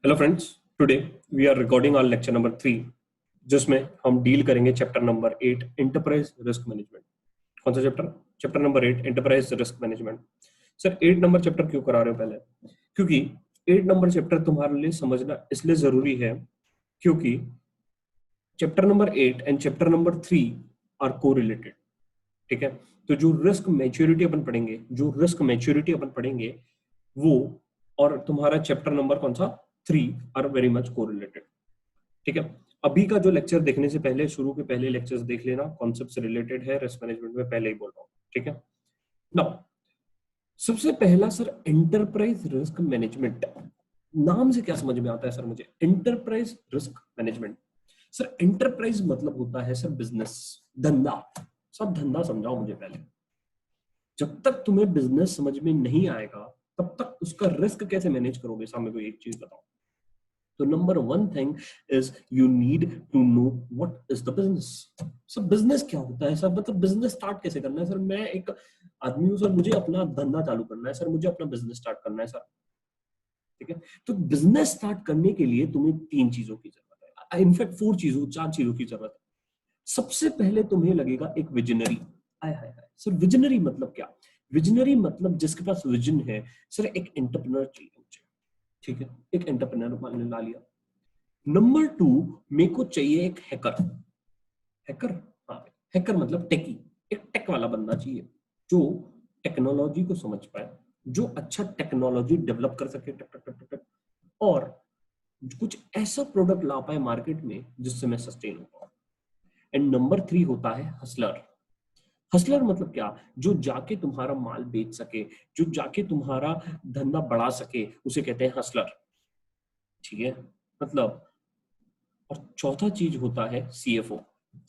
Hello friends, today we are recording on lecture number 3 जिसमें हम डील करेंगे chapter number 8 enterprise risk management. कौन सा chapter? Chapter number 8 enterprise risk management. Sir 8 number chapter क्यों करा रहे हो पहले? क्योंकि 8 नंबर चैप्टर तुम्हारे लिए समझना इसलिए जरूरी है क्योंकि chapter number 8 and chapter number 3 are को रिलेटेड। ठीक है, तो जो रिस्क मैच्योरिटी अपन पढ़ेंगे वो और तुम्हारा चैप्टर नंबर कौन सा 3 आर वेरी मच कोरिलेटेड। ठीक है, अभी का जो लेक्चर देखने से पहले शुरू के पहले लेक्चर्स देख लेना, कॉन्सेप्ट से रिलेटेड है, रिस्क मैनेजमेंट में पहले ही बोल रहा हूँ। ठीक है, नाउ सबसे पहला सर एंटरप्राइज रिस्क मैनेजमेंट नाम से क्या समझ में आता है सर मुझे? Enterprise risk management sir, enterprise मतलब होता है सर बिजनेस, धंधा। सब धंधा समझाओ मुझे पहले। जब तक तुम्हें बिजनेस समझ में नहीं आएगा तब तक उसका रिस्क कैसे मैनेज करोगे? सामने को एक चीज बताओ। तो number 1 thing is you need to know what is the business. सब बिजनेस क्या होता है सर? मतलब बिजनेस स्टार्ट कैसे करना है सर? मैं एक आदमी हूं सर, मुझे अपना धंधा चालू करना है सर, मुझे अपना बिजनेस स्टार्ट करना है सर। ठीक है, तो बिजनेस स्टार्ट करने के लिए तुम्हें 3 चीजों की जरूरत है, इनफैक्ट 4 चीजों की जरूरत है। सबसे पहले तुम्हें लगेगा एक विजनरी। आय हाय हाय सर, विजनरी मतलब क्या? विजनरी मतलब जिसके पास विजन है सर, एक एंटरप्रेन्योर चाहिए मुझे। ठीक है, एक एंटरप्रेन्योर मान ला लिया। नंबर 2, मेरे को चाहिए एक हैकर। हैकर, हाँ, हैकर मतलब टेकी। एक टेक वाला बंदा चाहिए जो टेक्नोलॉजी को समझ पाए, जो अच्छा टेक्नोलॉजी डेवलप कर सके टक टक टक टक, और कुछ ऐसा प्रोडक्ट ला पाए मार्केट में जिससे मैं सस्टेन हो पाऊं। एंड नंबर 3 होता है हसलर। हसलर मतलब क्या? जो जाके तुम्हारा माल बेच सके, जो जाके तुम्हारा धंधा बढ़ा सके, उसे कहते हैं हसलर। ठीक है, मतलब। और चौथा चीज होता है सीएफओ,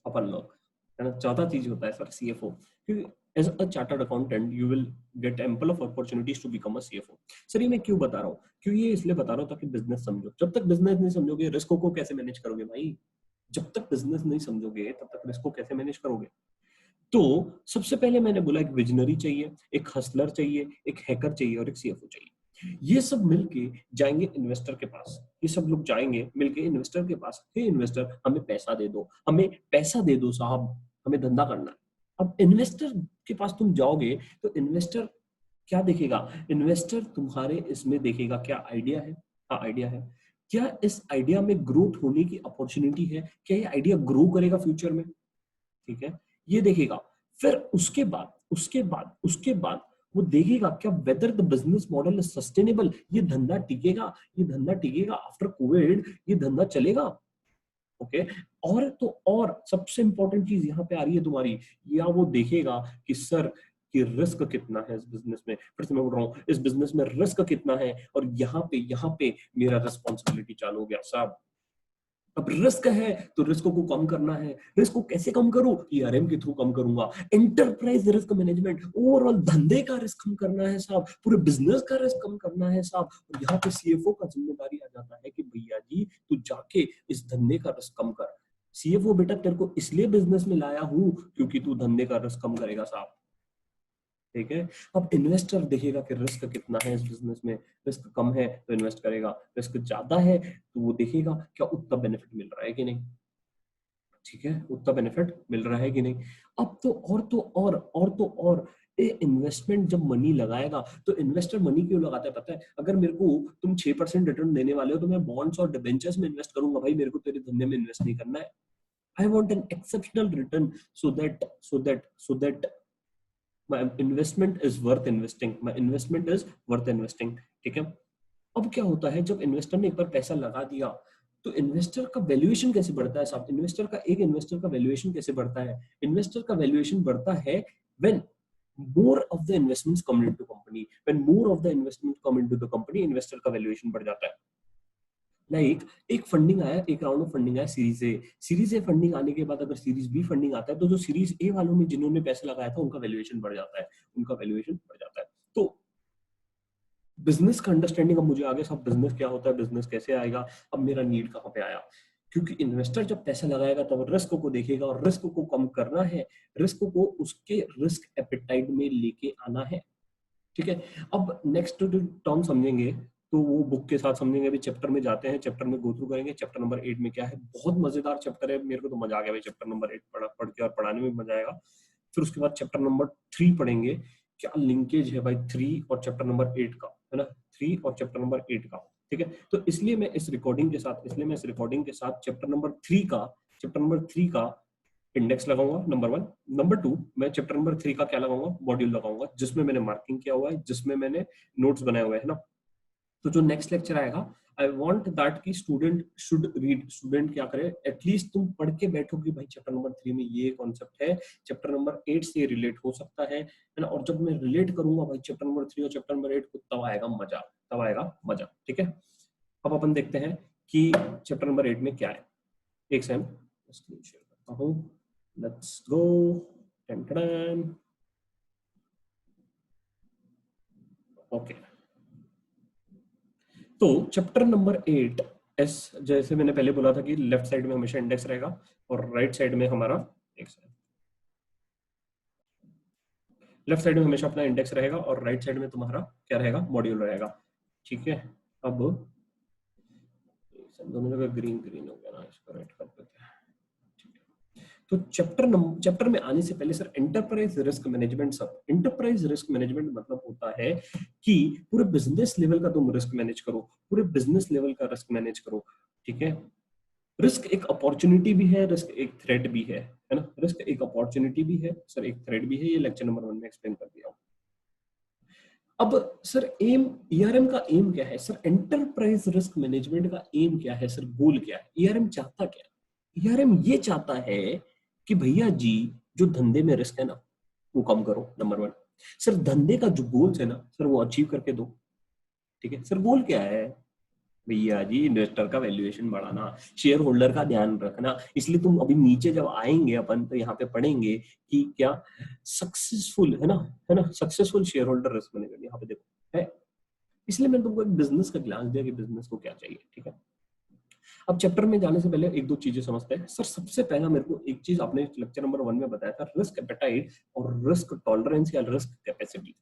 अपन लोग, है ना? चौथा चीज होता है सर सीएफओ, क्योंकि as a chartered accountant you will get ample of opportunities to become a CFO. Sir ये मैं क्यों बता रहा हूँ? क्योंकि ये इसलिए बता रहा हूँ ताकि बिजनेस समझो। जब तक बिजनेस नहीं समझोगे रिस्क को कैसे मैनेज करोगे भाई? जब तक बिजनेस नहीं समझोगे तब तक रिस्क को कैसे मैनेज करोगे? तो सबसे पहले मैंने बोला एक विजनरी चाहिए, एक हसलर चाहिए, एक हैकर चाहिए और एक सीएफओ चाहिए। ये सब मिलके जाएंगे इन्वेस्टर के पास। ये सब लोग जाएंगे मिलके इन्वेस्टर के पास, हे इन्वेस्टर हमें पैसा दे दो, हमें पैसा दे दो साहब, हमें धंधा करना है। अब इन्वेस्टर के पास तुम जाओगे तो इन्वेस्टर क्या देखेगा? इन्वेस्टर तुम्हारे इसमें देखेगा क्या आइडिया है। हाँ आइडिया है। क्या इस आइडिया में ग्रोथ होने की अपॉर्चुनिटी है? क्या ये आइडिया ग्रो करेगा फ्यूचर में? ठीक है, ये देखेगा। फिर उसके बाद वो देखेगा क्या whether the business model is sustainable. ये धंधा टिकेगा आफ्टर कोविड, ये धंधा चलेगा। ओके, और तो और सबसे इंपॉर्टेंट चीज यहाँ पे आ रही है तुम्हारी, या वो देखेगा कि सर कि रिस्क कितना है इस बिजनेस में। फिर से मैं बोल रहा हूँ, इस बिजनेस में रिस्क कितना है, और यहाँ पे मेरा रिस्पॉन्सिबिलिटी चालू हो गया साहब। अब रिस्क है तो रिस्क को कम करना है। रिस्क को कैसे कम करूं? ईआरएम के थ्रू कम करूंगा। एंटरप्राइज रिस्क मैनेजमेंट, ओवरऑल धंधे का रिस्क कम करना है साहब, पूरे बिजनेस का रिस्क कम करना है साहब। और यहाँ पे सीएफओ का जिम्मेदारी आ जाता है कि भैया जी तू जाके इस धंधे का रिस्क कम कर। सीएफओ बेटा तेरे को इसलिए बिजनेस में लाया हूं क्योंकि तू धंधे का रिस्क कम करेगा साहब। ठीक है, अब इन्वेस्टर देखेगा कि रिस्क कितना है इस बिजनेस में। रिस्क कम है तो इन्वेस्ट करेगा, रिस्क ज्यादा है तो वो देखेगा क्या उतना बेनिफिट मिल रहा है कि नहीं। ठीक है, उतना बेनिफिट मिल रहा है कि नहीं। अब तो और ये इन्वेस्टमेंट जब मनी लगाएगा तो इन्वेस्टर मनी क्यों लगाता है पता है? अगर मेरे को तुम 6% रिटर्न देने वाले हो तो मैं बॉन्ड्स और डिबेंचर्स में इन्वेस्ट करूंगा भाई, मेरे को तेरे धंधे में इन्वेस्ट नहीं करना है। I want an exceptional return so that my investment is worth investing। ठीक है, अब क्या होता है जब इन्वेस्टर ने एक बार पैसा लगा दिया तो इन्वेस्टर का वैल्यूएशन कैसे बढ़ता है साहब? इन्वेस्टर का वैल्यूएशन कैसे बढ़ता है? इन्वेस्टर का वैल्यूएशन बढ़ता है when more of the investments come into company। when more of the investments come into the company, investor का वैल्यूएशन बढ़ जाता है। लाइक एक फंडिंग आया, एक राउंड ऑफ फंडिंग आया सीरीज ए फंडिंग आने के बाद अगर सीरीज बी फंडिंग आता है तो जो सीरीज ए वालों ने जिन्होंने पैसे लगाया था उनका वैल्यूएशन बढ़ जाता है। तो बिजनेस का अंडरस्टैंडिंग अब मुझे आगे सब बिजनेस क्या होता है, बिजनेस कैसे आएगा, अब मेरा नीड कहाँ पे आया। क्योंकि इन्वेस्टर जब पैसा लगाएगा तब रिस्क को देखेगा और रिस्क को कम करना है, रिस्क को उसके रिस्क एपेटाइट में लेके आना है। ठीक है, अब नेक्स्ट टर्म समझेंगे तो वो बुक के साथ समझेंगे। अभी चैप्टर में जाते हैं, चैप्टर में गो थ्रू करेंगे चैप्टर नंबर 8 में क्या है। बहुत मजेदार चैप्टर है, मेरे को तो मजा आ गया भाई चैप्टर नंबर 8 पढ़ के, और पढ़ाने में मजा आएगा। फिर उसके बाद चैप्टर नंबर 3 पढ़ेंगे, क्या लिंकेज है भाई 3 और चैप्टर नंबर 8 का, है ना, 3 और चैप्टर नंबर 8 का। ठीक है, तो इसलिए मैं इस रिकॉर्डिंग के साथ चैप्टर नंबर 3 का इंडेक्स लगाऊंगा, नंबर 1। नंबर 2, मैं चैप्टर नंबर 3 का क्या लगाऊंगा, मॉड्यूल लगाऊंगा, जिसमें मैंने मार्किंग किया हुआ है, जिसमें मैंने नोट्स बनाए हुए हैं ना। तो जो नेक्स्ट लेक्चर आएगा, आई वांट दैट कि स्टूडेंट शुड रीड, स्टूडेंट क्या करे, एटलीस्ट तुम पढ़ के बैठो कि भाई चैप्टर नंबर 3 में ये कॉन्सेप्ट है, चैप्टर नंबर 8 से रिलेट हो सकता है ना। और जब मैं रिलेट करूंगा भाई चैप्टर नंबर 3 और चैप्टर नंबर 8 को, तब आएगा मजा। ठीक है, अब अपन देखते हैं कि चैप्टर नंबर 8 में क्या है। एक सेकंड स्क्रीन शेयर करता हूं, लेट्स गो। ओके, तो चैप्टर नंबर 8 एस, जैसे मैंने पहले बोला था कि लेफ्ट साइड में हमेशा इंडेक्स रहेगा और राइट साइड में हमारा, एक सेकंड, लेफ्ट साइड में हमेशा अपना इंडेक्स रहेगा और राइट साइड में तुम्हारा क्या रहेगा, मॉड्यूल रहेगा। ठीक है, अब दोनों जगह ग्रीन ग्रीन हो गया ना, इसको राइट कर देते हैं। तो चैप्टर में आने से पहले सर, एंटरप्राइज रिस्क मैनेजमेंट। सब एंटरप्राइज रिस्क मैनेजमेंट मतलब होता है कि पूरे बिजनेस लेवल का तुम रिस्क मैनेज करो, पूरे बिजनेस लेवल का रिस्क मैनेज करो। ठीक है, रिस्क एक अपॉर्चुनिटी भी है, रिस्क एक थ्रेट भी है ना। रिस्क एक अपॉर्चुनिटी भी है सर, एक थ्रेट भी है, ये लेक्चर नंबर 1 में एक्सप्लेन कर दिया हूं। अब सर एम, ईआरएम का एम क्या है सर, एंटरप्राइज रिस्क मैनेजमेंट का एम क्या है सर, गोल क्या है, ईआरएम चाहता क्या है। ईआरएम ये चाहता है कि भैया जी, जो धंधे में रिस्क है ना, वो कम करो, नंबर 1। सर धंधे का जो गोल्स है ना सर, वो अचीव करके दो। ठीक है सर, गोल क्या है भैया जी, इन्वेस्टर का वैल्यूएशन बढ़ाना, शेयर होल्डर का ध्यान रखना। इसलिए तुम अभी नीचे जब आएंगे अपन, तो यहाँ पे पढ़ेंगे कि क्या सक्सेसफुल है ना, successful share holder risk management यहाँ पे देखो है। इसलिए मैंने तुमको एक बिजनेस का ग्लांस दिया कि बिजनेस को क्या चाहिए। ठीक है, अब चैप्टर में जाने से पहले एक दो चीजें समझते हैं सर। सबसे पहला मेरे को एक चीज आपने लेक्चर नंबर 1 में बताया था, रिस्क एपेटाइट और रिस्क टॉलरेंस या रिस्क कैपेसिटी।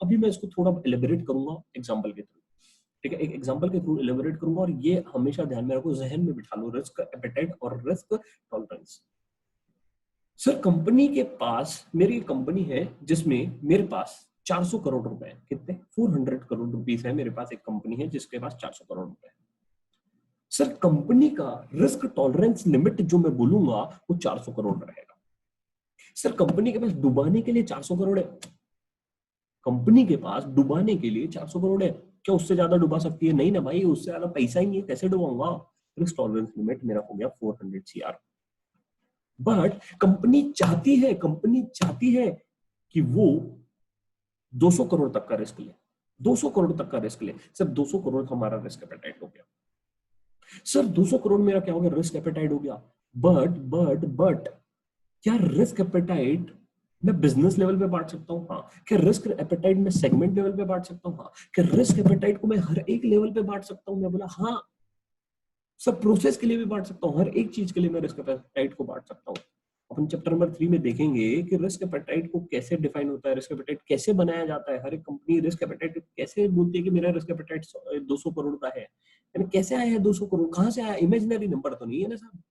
अभी मैं इसको थोड़ा एलिबरेट करूंगा एग्जांपल के थ्रू। ठीक है, एक एग्जांपल के थ्रू एलिबरेट करूंगा, और ये हमेशा ध्यान में रखो, जहन में बिठा लो, रिस्क एपेटाइट और रिस्क टॉलरेंस। सर कंपनी के पास, मेरी कंपनी है जिसमें मेरे पास 400 करोड़ रुपए है। कितने, 400 करोड़ रुपीस है मेरे पास। एक कंपनी है जिसके पास 400 करोड़ रुपए है। सर कंपनी का रिस्क टॉलरेंस लिमिट जो मैं बोलूंगा वो 400 करोड़ रहेगा। सर कंपनी के पास डुबाने के लिए 400 करोड़ है, कंपनी के पास डुबाने के लिए 400 करोड़ है, क्या उससे ज्यादा डुबा सकती है? नहीं ना भाई, उससे ज्यादा पैसा ही नहीं है, कैसे डुबाऊंगा। रिस्क टॉलरेंस लिमिट मेरा हो गया 400 सीआर। बट कंपनी चाहती है कि वो 200 करोड़ तक का रिस्क ले, 200 करोड़ तक का रिस्क ले। सर 200 करोड़ हमारा रिस्क एपेटाइट हो गया। सर 200 करोड़ मेरा क्या हो गया, रिस्क एपेटाइट हो गया। बट क्या रिस्क एपेटाइट मैं बिजनेस लेवल पे बांट सकता हूँ? हाँ। क्या रिस्क एपेटाइट मैं सेगमेंट लेवल पे बांट सकता हूँ? हाँ। क्या रिस्क एपेटाइट को मैं हर एक लेवल पे बांट सकता हूँ? मैं बोला हाँ। सब प्रोसेस के लिए भी बांट सकता हूँ, हर एक चीज के लिए मैं रिस्क एपेटाइट को बांट सकता हूँ। अपन चैप्टर नंबर 3 में देखेंगे कि रिस्क एपेटाइट को कैसे डिफाइन होता है, रिस्क एपेटाइट कैसे बनाया जाता है। हर एक कंपनी रिस्क एपेटाइट कैसे बोलती है कि मेरा रिस्क एपेटाइट 200 करोड़ का है, यानी कैसे आया है 200 करोड़, कहां से आया, इमेजिनरी नंबर तो नहीं है ना साहब।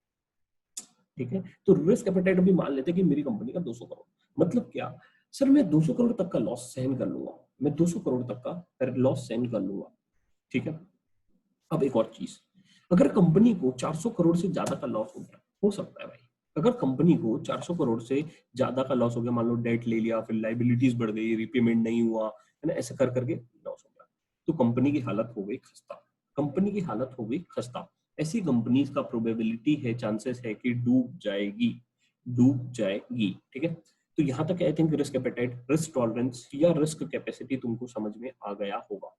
ठीक है, तो रिस्क एपेटाइट भी मान लेते हैं कि मेरी कंपनी का 200 करोड़, मतलब क्या सर, मैं 200 करोड़ तक का लॉस सहन कर लूंगा, मैं 200 करोड़ तक का लॉस सहन कर लूंगा। ठीक है, अब एक और चीज, अगर कंपनी को 400 करोड़ से ज्यादा का लॉस हो गया, हो सकता है भाई, अगर कंपनी को 400 करोड़ से ज्यादा का लॉस हो गया, मान लो डेट ले लिया, फिर लाइबिलिटीज बढ़ गई, रिपेमेंट नहीं हुआ, है ना, ऐसा कर करके लॉस हो गया, तो कंपनी की हालत हो गई खस्ता। कंपनी की हालत हो गई खस्ता। ऐसी कंपनीज का प्रोबेबिलिटी है, चांसेस है कि डूब जाएगी, डूब जाएगी। ठीक है, तो यहां तक I think risk appetite, risk tolerance या रिस्क कैपेसिटी तुमको समझ में आ गया होगा।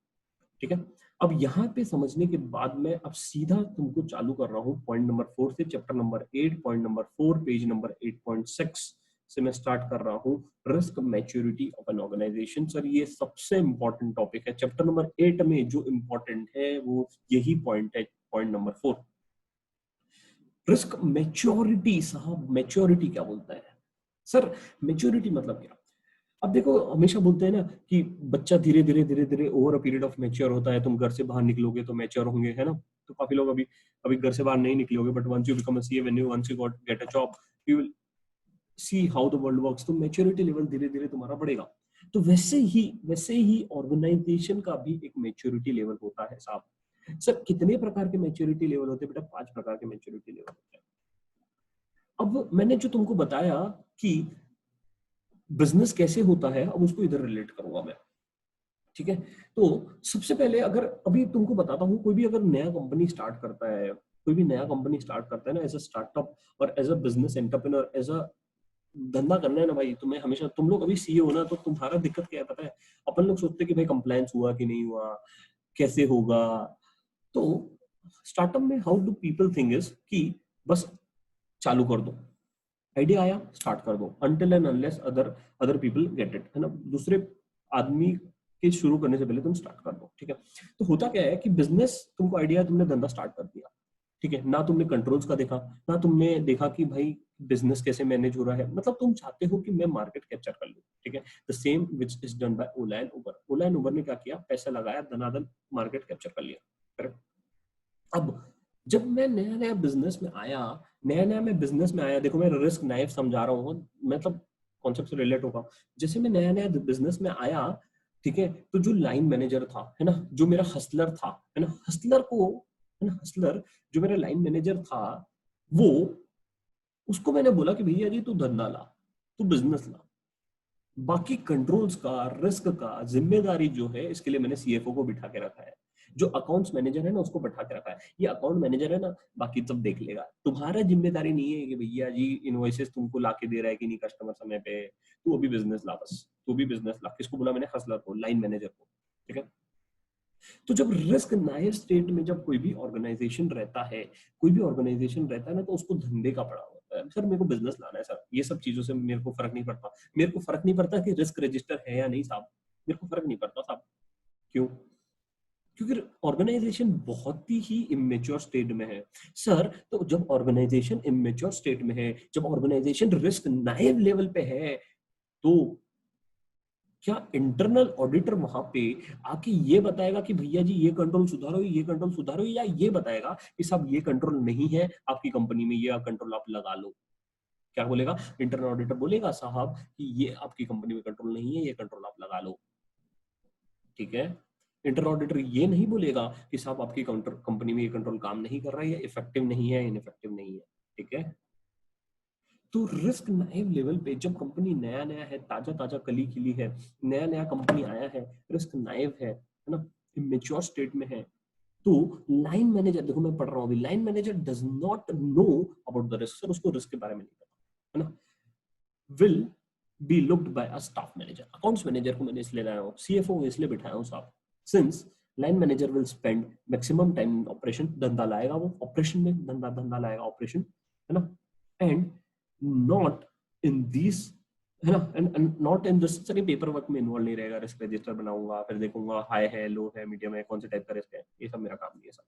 ठीक है, अब यहाँ पे समझने के बाद मैं अब सीधा तुमको चालू कर रहा हूँ पॉइंट नंबर 4 से, chapter number 8 point number 4 page number 8.6 से मैं स्टार्ट कर रहा हूँ, risk maturity of an organization. Sir ये सबसे इंपॉर्टेंट टॉपिक है चैप्टर नंबर 8 में, जो इंपॉर्टेंट है वो यही पॉइंट है, पॉइंट नंबर 4, रिस्क मैच्योरिटी। साहब मैच्योरिटी क्या बोलता है सर, मैच्योरिटी मतलब क्या? अब देखो हमेशा बोलते हैं ना कि बच्चा धीरे धीरे over a period of mature होता है, तुम घर से बाहर निकलोगे तो मैच्योर होंगे, है ना। तो काफी लोग अभी अभी घर से बाहर नहीं निकलोगे, but once you become a CA, when you once you got get a job, you will see how the world works, तो मैच्योरिटी लेवल धीरे धीरे तुम्हारा बढ़ेगा। तो वैसे ही ऑर्गेनाइजेशन का भी एक मैच्योरिटी लेवल होता है साहब। सर कितने प्रकार के मैच्योरिटी लेवल होते हैं बेटा? 5 प्रकार के मैच्योरिटी लेवल होते हैं। अब मैंने जो तुमको बताया कि बिजनेस कैसे होता है, अब उसको इधर रिलेट करूंगा मैं, ठीक है। तो सबसे पहले अगर अभी तुमको बताता हूँ, कोई भी अगर नया कंपनी स्टार्ट करता है, कोई भी नया कंपनी स्टार्ट करता है ना, एज अ स्टार्टअप और as a business entrepreneur, as a धंधा करना है ना भाई तुम्हें, हमेशा तुम लोग अभी सीए हो ना, तो तुम्हारा दिक्कत क्या है पता है? अपन लोग सोचते हैं कि भाई कंप्लायंस हुआ कि नहीं हुआ, कैसे होगा। तो स्टार्टअप में how do people think is कि बस चालू कर दो, आइडिया आया स्टार्ट कर दो, until and unless other other people get it, है ना। दूसरे आदमी के शुरू करने से पहले तुम स्टार्ट कर दो, ठीक है। तो होता क्या है कि बिजनेस, तुमको आइडिया, तुमने धंधा स्टार्ट कर दिया, ठीक है ना, तुमने कंट्रोल्स का देखा ना, तुमने देखा कि भाई बिजनेस कैसे मैनेज हो रहा है, मतलब तुम चाहते हो कि मैं मार्केट कैप्चर कर लूं, ठीक है। The same which is done by Ola and Uber. Ola and Uber ने क्या किया? पैसा लगाया, धनाधन मार्केट कैप्चर कर लिया, करेक्ट। अब जब मैं नया नया बिजनेस में आया, देखो मैं रिस्क नाइफ समझा रहा हूँ, मतलब कॉन्सेप्ट से रिलेट होगा। जैसे मैं नया नया बिजनेस में आया, ठीक है, तो जो लाइन मैनेजर था, है ना, जो मेरा हसलर था, है ना, हसलर जो मेरा लाइन मैनेजर था, वो, उसको मैंने बोला कि भैया जी तू धंधा ला, तू बिजनेस ला, बाकी कंट्रोल्स का, रिस्क का जिम्मेदारी जो है, इसके लिए मैंने सीएफओ को बिठा के रखा है। जो अकाउंट्स मैनेजर है ना, उसको बैठा के रखा है। ये अकाउंट मैनेजर है ना, बाकी सब देख लेगा, तुम्हारा जिम्मेदारी नहीं है कि भैया जी इनवॉइसेस तुमको ला के दे रहा है कि नहीं कस्टमर समय पे, तू अभी बिजनेस ला, बस तू भी बिजनेस ला। किसको बोला मैंने? हसलर को, लाइन मैनेजर को, ठीक है। तो जब रिस्क नायर स्टेट में जब कोई भी ऑर्गेनाइजेशन रहता है, ना, तो उसको धंधे का पड़ा होता है। सर मेरे को बिजनेस लाना है सर, ये सब चीजों से मेरे को फर्क नहीं पड़ता। कि रिस्क रजिस्टर है या नहीं साहब, मेरे को फर्क नहीं पड़ता साहब। क्यों? क्योंकि ऑर्गेनाइजेशन बहुत ही इमेच्योर स्टेट में है सर। तो जब ऑर्गेनाइजेशन इमेच्योर स्टेट में है, जब ऑर्गेनाइजेशन रिस्क नाइव लेवल पे है, तो क्या इंटरनल ऑडिटर वहां पे आके ये बताएगा कि भैया जी ये कंट्रोल सुधारो, या ये बताएगा कि साहब ये कंट्रोल नहीं है आपकी कंपनी में, ये कंट्रोल आप लगा लो? क्या बोलेगा इंटरनल ऑडिटर? बोलेगा साहब कि ये आपकी कंपनी में कंट्रोल नहीं है, ये कंट्रोल आप लगा लो, ठीक है। इंटरनल ऑडिटर ये नहीं बोलेगा कि साहब आपकी कंपनी में ये कंट्रोल काम नहीं कर रहा है, इफेक्टिव नहीं है, इनइफेक्टिव नहीं है, ठीक है। तो रिस्क नाइव लेवल पे जब कंपनी नया नया है, ताजा ताजा कली खिली है, नया नया कंपनी आया है, रिस्क नाइव है ना, इमेच्योर स्टेट में है, तो लाइन मैनेजर, देखो मैं पढ़ रहा हूँ अभी, line manager does not know about the risk, sir उसको रिस्क के बारे में नहीं पता, है ना। Will be looked by a staff manager. Accounts manager को मैंने इसलिए लाया हूँ, सीएफओ इसलिए बिठाया हूँ साहब, since line manager will spend maximum time in operation, धंधा लाएगा वो ऑपरेशन में, धंधा लाएगा ऑपरेशन, है ना, एंड नॉट इन दिस, है ना, and not in this, sir paper work में इन्वॉल्व नहीं रहेगा, रिस्क रजिस्टर बनाऊंगा, फिर देखूंगा हाई है, लो है, मीडियम है, कौन से टाइप का रिस्क है, ये सब मेरा काम नहीं है सर,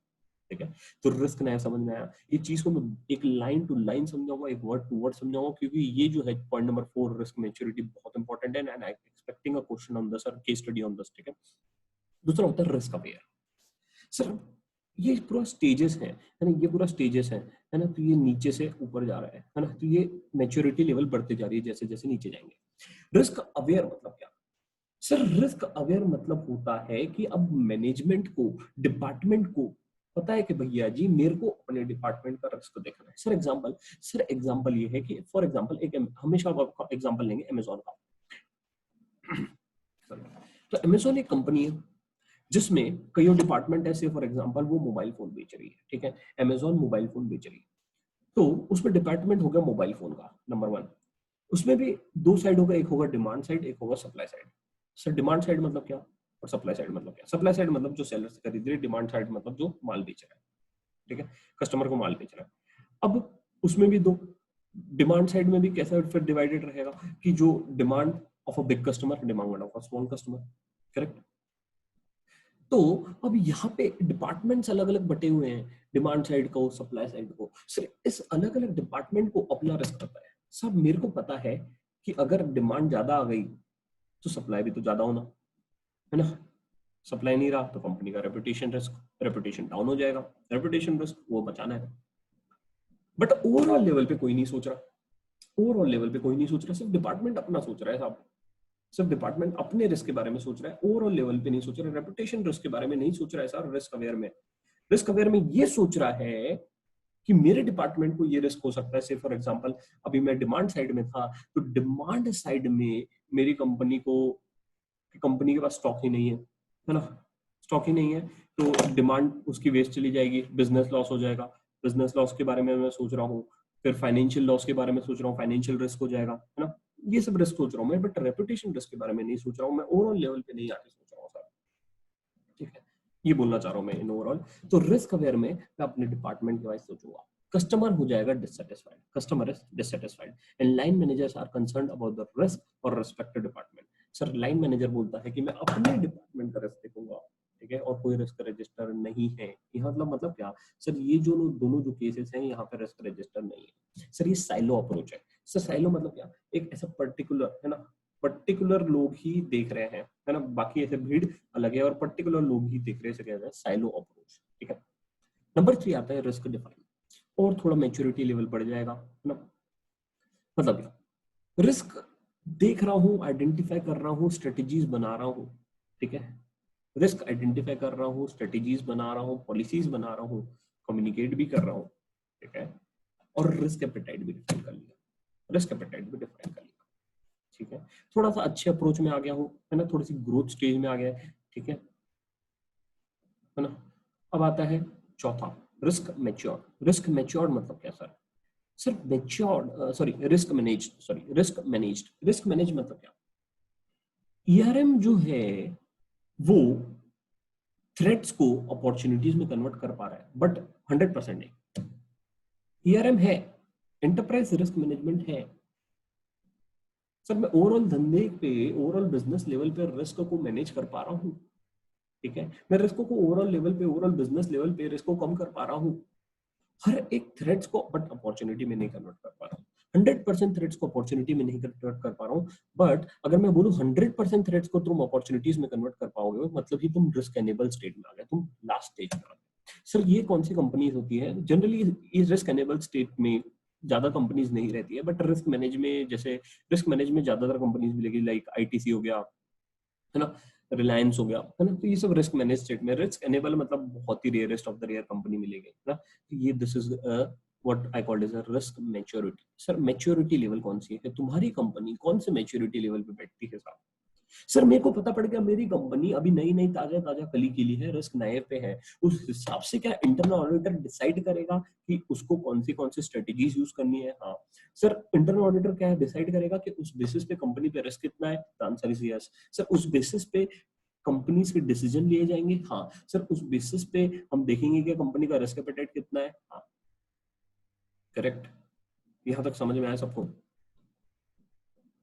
ठीक है। तो रिस्क नया समझ में आया, ये चीज को मैं एक लाइन टू लाइन समझाऊंगा, एक वर्ड टू वर्ड समझाऊंगा, क्योंकि ये जो है पॉइंट नंबर 4, रिस्क मैच्योरिटी, बहुत इंपॉर्टेंट है, and I expecting a question on this और केस स्टडी ऑन दिस, ठीक है। दूसरा होता है रिस्क अवेयर। सर ये पूरा स्टेजेस है ना, ये पूरा स्टेजेस है ना, तो ये नीचे से ऊपर जा रहा है ना, तो ये मैच्योरिटी लेवल बढ़ती जा रही है जैसे जैसे नीचे जाएंगे। रिस्क अवेयर मतलब क्या? सर रिस्क अवेयर मतलब होता है कि अब मैनेजमेंट को, डिपार्टमेंट को पता है कि भैया जी मेरे को अपने डिपार्टमेंट का रिस्क देखना है। सर एग्जांपल ये है कि फॉर एग्जांपल एक, हमेशा आप एग्जांपल लेंगे अमेजोन का। तो अमेजोन एक कंपनी है जिसमें कई डिपार्टमेंट ऐसे, फॉर एग्जांपल वो मोबाइल फोन बेच रही है, ठीक है, अमेजोन मोबाइल फोन बेच रही है, तो उसमें डिपार्टमेंट होगा मोबाइल फोन का, नंबर 1। उसमें भी दो साइड होगा, एक होगा डिमांड साइड, एक होगा supply side. Sir demand side मतलब क्या और सप्लाई साइड मतलब क्या? सप्लाई साइड मतलब जो सेलर से खरीद रहे, डिमांड साइड मतलब जो माल बेच रहा है, ठीक है, कस्टमर को माल बेच रहा है। अब उसमें भी दो, डिमांड साइड में भी कैसा फिर डिवाइडेड रहेगा कि जो demand of a big customer, demand of a small customer, correct. तो अब यहाँ पे डिपार्टमेंट्स अलग अलग बटे हुए हैं, डिमांड साइड को, सप्लाई साइड को। सिर्फ इस अलग अलग डिपार्टमेंट को अपना रिस्क पता है। सब मेरे को पता है कि अगर डिमांड ज्यादा आ गई तो सप्लाई भी तो ज्यादा होना, है ना। सप्लाई नहीं रहा तो कंपनी का रेपुटेशन रिस्क, रेपुटेशन डाउन हो जाएगा, रेपुटेशन रिस्क वो बचाना है। बट ओवरऑल लेवल पे कोई नहीं सोच रहा, ओवरऑल लेवल पे कोई नहीं सोच रहा, सिर्फ डिपार्टमेंट अपना सोच रहा है साहब, सिर्फ डिपार्टमेंट अपने रिस्क के बारे में सोच रहा है, ओवरऑल लेवल पे नहीं सोच रहा है, रेपुटेशन रिस्क के बारे में नहीं सोच रहा है सर। रिस्क अवेयर में, रिस्क अवेयर में ये सोच रहा है कि मेरे डिपार्टमेंट को ये रिस्क हो सकता है। से फॉर एग्जांपल अभी मैं डिमांड साइड में था, तो डिमांड साइड में मेरी कंपनी को, कंपनी के पास स्टॉक ही नहीं है ना, स्टॉक ही नहीं है, तो डिमांड उसकी वेस्ट चली जाएगी, बिजनेस लॉस हो जाएगा, बिजनेस लॉस के बारे में मैं सोच रहा हूँ, फिर फाइनेंशियल लॉस के बारे में सोच रहा हूँ, फाइनेंशियल रिस्क हो जाएगा, है ना। ये सब रिस्क सोच रहा हूँ मैं, बट रेपुटेशन रिस्क के बारे में नहीं सोच रहा हूँ मैं, ओवरऑल लेवल पे नहीं आके सोच रहा हूँ सर, ठीक है। ये बोलना चाह रहा हूँ मैं इन ओवरऑल। तो रिस्क अवेयर में मैं अपने डिपार्टमेंट के वाइज सोचूंगा। कस्टमर हो जाएगा dissatisfied, customer is dissatisfied and line managers are concerned about the risk और respective department. Sir line manager बोलता है कि मैं अपने डिपार्टमेंट का रिस्क देखूंगा, ठीक है, और कोई रिस्क रजिस्टर नहीं है। यहाँ मतलब क्या सर, ये जो दोनों जो केसेस हैं यहाँ पे रिस्क रजिस्टर नहीं है सर, ये साइलो अप्रोच है सर। साइलो मतलब क्या, एक ऐसा पर्टिकुलर, है ना, पर्टिकुलर लोग ही देख रहे हैं, है ना, बाकी ऐसे भीड़ अलग है और पर्टिकुलर लोग ही देख रहे हैं, साइलो अप्रोच, ठीक है। नंबर 3 आता है रिस्क डिफाइन, और थोड़ा मैच्योरिटी लेवल बढ़ जाएगा, है ना। मतलब क्या, रिस्क देख रहा हूँ, आइडेंटिफाई कर रहा हूँ, स्ट्रेटेजीज बना रहा हूँ, ठीक है, रिस्क आइडेंटिफाई कर रहा हूँ, स्ट्रेटेजीज बना रहा हूँ, पॉलिसीज बना रहा हूँ, कम्युनिकेट भी कर रहा हूँ, ठीक है, और रिस्क एपेटाइट भी डिफाइन कर लिया, रिस्क एपेटाइट भी डिफाइन कर लिया, ठीक है। थोड़ा सा अच्छे अप्रोच में आ गया हूँ, है ना, थोड़ी सी ग्रोथ स्टेज में आ गया है, ठीक है ना। अब आता है चौथा, रिस्क मैच्योर। रिस्क मैच्योर मतलब क्या sir? Sir mature, sorry risk manage, sorry risk managed, risk manage मतलब क्या, ईआरएम जो है वो थ्रेट्स को अपॉर्चुनिटीज में कन्वर्ट कर पा रहा है, बट 100% नहीं। ईआरएम है, एंटरप्राइज रिस्क मैनेजमेंट है सर, मैं ओवरऑल धंधे पे, ओवरऑल बिजनेस लेवल पे रिस्क को मैनेज कर पा रहा हूँ, ठीक है, मैं रिस्क को ओवरऑल लेवल पे, ओवरऑल बिजनेस लेवल पे रिस्क को कम कर पा रहा हूँ, हर एक थ्रेड्स को, बट अपॉर्चुनिटी में नहीं कन्वर्ट कर पा रहा हूँ। 100% थ्रेड्स को अपॉर्चुनिटी में नहीं कन्वर्ट कर पा रहा हूँ, बट अगर मैं बोलूँ 100% थ्रेड्स को तुम अपॉर्चुनिटीज में कन्वर्ट कर पाओगे, मतलब कि तुम रिस्क एनेबल स्टेट में आ गए, तुम लास्ट स्टेज में आ गए। सर ये कौन सी कंपनीज होती है जनरली इस रिस्क एनेबल स्टेट में? ज्यादा कंपनीज नहीं रहती है, बट रिस्क मैनेज में, जैसे रिस्क मैनेज में ज्यादातर कंपनीज मिलेगी, लाइक आईटीसी हो गया, है ना, रिलायंस हो गया, है ना, तो ये सब रिस्क मैनेज स्टेट में। रिस्क एनेबल मतलब बहुत ही rarest of the rare company मिलेगी, है ना, तो ये this is what I called as a risk maturity. Sir maturity level कौन सी है, तुम्हारी कंपनी कौन से मैच्योरिटी लेवल पे बैठती है साहब? सर मेरे को पता पड़ गया मेरी कंपनी अभी नई नई ताजा ताजा कली के लिए है, रिस्क नए पे है, उस हिसाब से क्या इंटरनल ऑडिटर डिसाइड करेगा कि उसको कौन सी स्ट्रेटेजीज यूज करनी है? हाँ सर, इंटरनल ऑडिटर क्या है, डिसाइड करेगा कि उस बेसिस पे कंपनी पे रिस्क कितना है, आंसर इज यस सर। उस बेसिस पे कंपनीज के डिसीजन लिए जाएंगे, हाँ सर। उस बेसिस पे हम देखेंगे कि कंपनी का रिस्क एपेटाइट कितना है, हाँ करेक्ट। यहां तक समझ में आया सबको?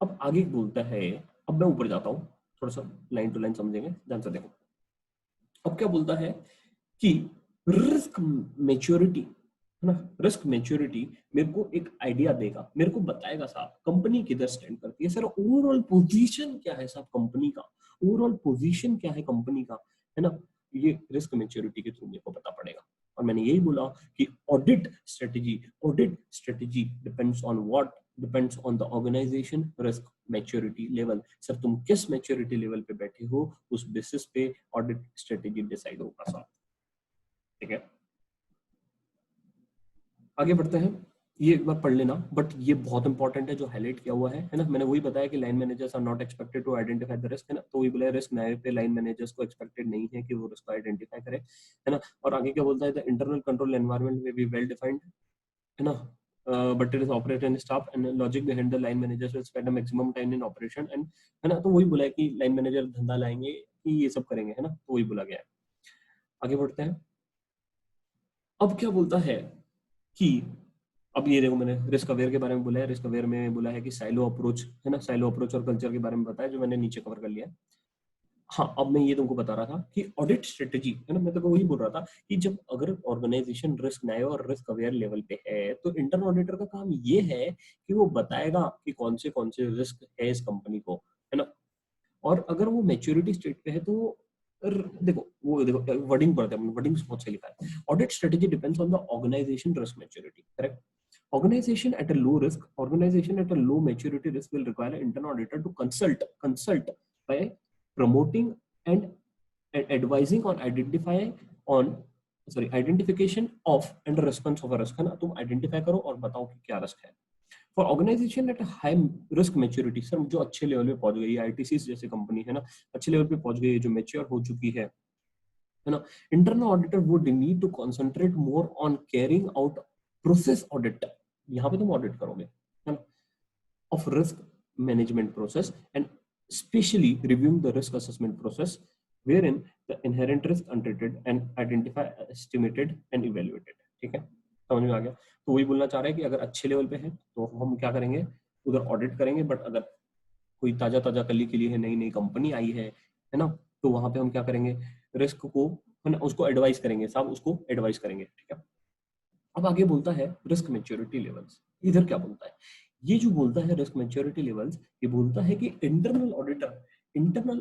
अब आगे बोलता है, अब मैं ऊपर जाता हूँ, थोड़ा सा लाइन टू लाइन समझेंगे, ध्यान से देखो। अब क्या बोलता है कि रिस्क मैच्योरिटी, है ना, रिस्क मैच्योरिटी मेरे को एक आइडिया देगा, मेरे को बताएगा साहब कंपनी किधर स्टैंड करती है, सर ओवरऑल पोजीशन क्या है साहब कंपनी का, ओवरऑल पोजीशन क्या है कंपनी का, है ना। ये रिस्क मैच्योरिटी के थ्रू मेरे को पता पड़ेगा। और मैंने यही बोला कि audit strategy depends on what, depends on the organization risk maturity level. Sir तुम किस मैच्योरिटी लेवल पे बैठे हो, उस बेसिस पे ऑडिट स्ट्रेटेजी डिसाइड होगा साहब, ठीक है। आगे बढ़ते हैं, ये एक बार पढ़ लेना, बट ये बहुत इंपॉर्टेंट है जो हाईलाइट किया हुआ है ना। मैंने वही बताया कि line managers are not expected to identify the risk, है ना, तो वही बोला रिस्क नए पे लाइन मैनेजर्स को एक्सपेक्टेड नहीं है कि वो रिस्क को आइडेंटिफाई करे, है ना। और आगे क्या बोलता है, द इंटरनल कंट्रोल एनवायरनमेंट में बी वेल डिफाइंड, है ना, but it is operate in staff and logic behind the line managers will spend a maximum time in operation and, है ना, तो वही बोला है कि लाइन मैनेजर धंधा लाएंगे कि ये सब करेंगे, है ना, तो वही बोला गया है। आगे बढ़ते हैं। अब क्या बोलता है कि, अब ये देखो मैंने रिस्क अवेयर के बारे में बोला है, रिस्क अवेयर में बोला है कि साइलो अप्रोच, है ना, साइलो अप्रोच और कल्चर के बारे में बताया जो मैंने नीचे कवर कर लिया। हाँ अब मैं ये तुमको बता रहा था कि ऑडिट स्ट्रेटेजी, है ना, मैं तो वही बोल रहा था कि जब अगर ऑर्गेनाइजेशन रिस्क नए और रिस्क अवेयर लेवल पे है, तो इंटरनल ऑडिटर का काम ये है कि वो बताएगा कि कौन से रिस्क है इस कंपनी को, है ना, और अगर वो मैच्योरिटी स्टेट पे है तो देखो वो देखो वर्डिंग पढ़ते हैं, वर्डिंग बहुत सही लिखा है। Audit strategy depends on the organization risk maturity, correct. Organization at a low risk, organization at a low maturity risk will require an internal auditor to consult by promoting and advising on identification of and response of a risk, है ना। तुम identify करो और बताओ कि क्या risk है। For organization at high risk maturity, sir जो अच्छे लेवल पे पहुंच गई है, आईटीसी जैसे कंपनी है ना, अच्छे लेवल पे पहुंच गई है, जो मेच्योर हो चुकी है ना, internal auditor would need to concentrate more on carrying out process audit, यहाँ पे तुम ऑडिट करोगे, है ना, of risk management process and specially reviewing the risk assessment process wherein the inherent risk untreated and identify, estimated and evaluated, ठीक है, समझ में आ गया। तो वही बोलना चाह रहे हैं कि अगर अच्छे लेवल पे है तो हम क्या करेंगे, उधर ऑडिट करेंगे, बट अगर कोई ताजा ताजा कली के लिए है, नई नई कंपनी आई है ना, तो वहां पे हम क्या करेंगे, रिस्क को, है ना, उसको एडवाइस करेंगे, साहब उसको एडवाइस करेंगे, ठीक है। अब आगे बोलता है रिस्क मैच्योरिटी लेवल्स, इधर क्या बोलता है, ये जो बोलता है रिस्क मैच्योरिटी लेवल्स, ये बोलता है कि इंटरनल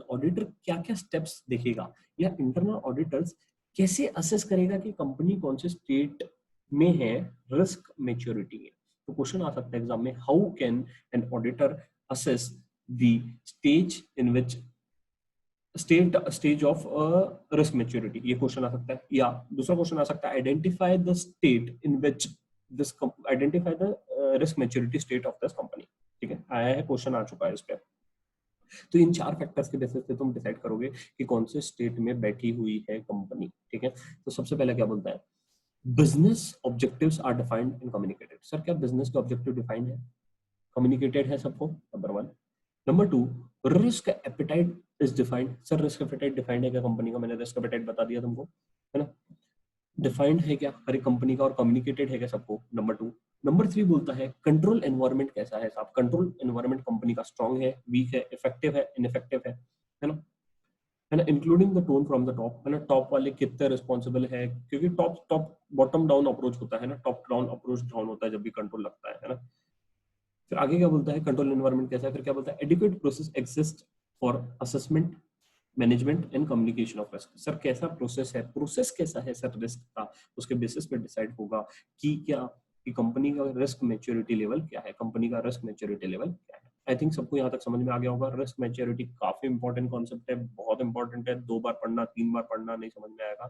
ऑडिटर क्या क्या स्टेप्स देखेगा, या इंटरनल ऑडिटर्स कैसे असेस करेगा कि कंपनी कौन से स्टेट में है रिस्क मैच्योरिटी में। तो क्वेश्चन आ सकता है एग्जाम में, how can an auditor assess the stage in which stage of risk maturity, ये क्वेश्चन आ सकता है। या दूसरा क्वेश्चन आ सकता है, identify the state in which this identify the risk maturity state of this company, ठीक है, आया है, क्वेश्चन आ चुका है इस पे। तो इन चार फैक्टर्स के बेसिस पे तुम डिसाइड करोगे कि कौन से स्टेट में बैठी हुई है कंपनी, ठीक है। तो सबसे पहले क्या बोलता है, business objectives are defined and communicated, sir क्या बिजनेस के ऑब्जेक्टिव डिफाइंड है, कम्युनिकेटेड है सबको, number one. Number two, risk appetite is defined, sir risk appetite defined है क्या कंपनी का, मैंने रिस्क एपेटाइट बता दिया तुमको, है ना, डिफाइंड है क्या हर एक कंपनी का, और कम्युनिकेटेड है क्या सबको, नंबर टू। नंबर थ्री बोलता है कंट्रोल एनवायरनमेंट कैसा है साहब, कंट्रोल एनवायरनमेंट कंपनी का स्ट्रांग है, वीक है, इफेक्टिव है, इनइफेक्टिव है ना, है ना, including the tone from the top, है ना, टॉप वाले कितने रिस्पॉन्सिबल है, क्योंकि top top bottom down approach होता है ना, टॉप डाउन अप्रोच डाउन होता है जब भी कंट्रोल लगता है ना। फिर आगे क्या बोलता है, कंट्रोल एनवायरनमेंट कैसा है, फिर क्या बोलता है, adequate process exist for assessment management and communication of risk, sir कैसा प्रोसेस है, प्रोसेस कैसा है सर रिस्क का, उसके बेसिस पे डिसाइड होगा कि क्या, कि कंपनी का रिस्क मैच्योरिटी लेवल क्या है, कंपनी का रिस्क मैच्योरिटी लेवल क्या है। आई थिंक सबको यहाँ तक समझ में आ गया होगा। रिस्क मैच्योरिटी काफी इंपॉर्टेंट कॉन्सेप्ट है, बहुत इंपॉर्टेंट है, 2 बार पढ़ना 3 बार पढ़ना नहीं समझ में आएगा,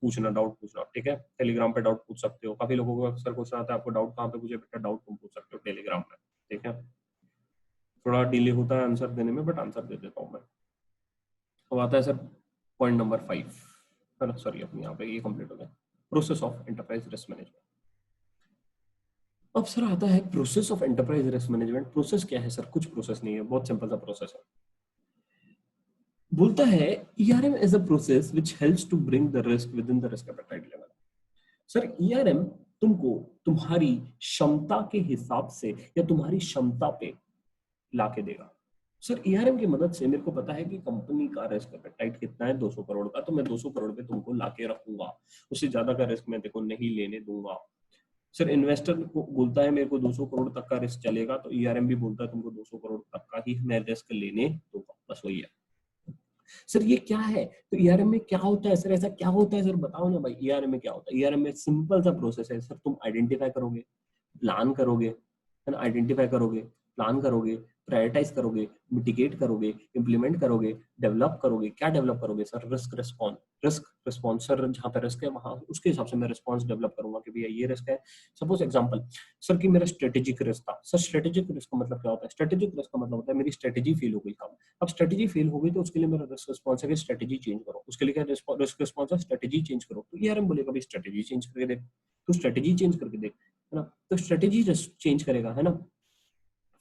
पूछना, डाउट पूछना, ठीक है, टेलीग्राम पे डाउट पूछ सकते हो, काफी लोगों को अक्सर क्वेश्चन आता है, आपको डाउट कहाँ पे पूछे बेटा, डाउट तुम पूछ सकते हो टेलीग्राम में, ठीक है। थोड़ा डिले होता है आंसर देने में, बट आंसर दे देता हूँ मैं। अब आता है सर पॉइंट नंबर 5, है ना, सॉरी अपने यहाँ पे ये कंप्लीट हो गया, process of enterprise risk management. अब सर आता है process of enterprise risk management. Process क्या है सर, कुछ प्रोसेस नहीं है, बहुत सिंपल सा प्रोसेस है। बोलता है ERM is a process which helps to bring the risk within the risk appetite level. Sir ERM तुमको तुम्हारी क्षमता के हिसाब से या तुम्हारी क्षमता पे लाके देगा। सर ईआरएम की मदद से मेरे को पता है कि कंपनी का रिस्क एपेटाइट कितना है, 200 करोड़ का, तो मैं 200 करोड़ पे तुमको लाके रखूंगा, उससे ज्यादा का रिस्क मैं देखो नहीं लेने दूंगा। सर इन्वेस्टर को बोलता है मेरे को 200 करोड़ तक का रिस्क चलेगा, तो ईआरएम भी बोलता है तुमको 200 करोड़ तक का ही मैं रिस्क लेने दूंगा, बस वही है। सर ये क्या है, तो ईआरएम में क्या होता है सर, ऐसा क्या होता है सर, बताओ ना भाई, ईआरएम में क्या होता है। ईआरएम में सिंपल सा प्रोसेस है सर, तुम आइडेंटिफाई करोगे, प्लान करोगे, है ना, आइडेंटिफाई करोगे, प्लान करोगे, प्रायोरिटाइज करोगे, मिटिगेट करोगे, इंप्लीमेंट करोगे, डेवलप करोगे। क्या डेवलप करोगे सर, रिस्क रिस्पॉन्स सर, जहाँ पे रिस्क है वहां उसके हिसाब से मैं रिस्पॉन्स डेवलप करूंगा कि भैया ये रिस्क है। सपोज एग्जांपल सर कि मेरा स्ट्रेटेजिक रिस्क था, सर स्ट्रेटेजिक रिस्क का मतलब क्या होता है, स्ट्रेटेजिक रिस्क का मतलब होता है मेरी स्ट्रेटेजी फेल हो गई काम। अब स्ट्रेटेजी फेल हो गई तो उसके लिए मेरा रिस्क रिस्पॉन्स है कि स्ट्रेटेजी चेंज करो, उसके लिए क्या रिस्क रिस्पॉन्स है, स्ट्रेटेजी चेंज करो। तो ईआरएम बोलेगा भाई स्ट्रेटेजी चेंज करके देख, तो स्ट्रेटेजी चेंज करके देख, है ना, तो स्ट्रेटेजी चेंज करेगा, है ना।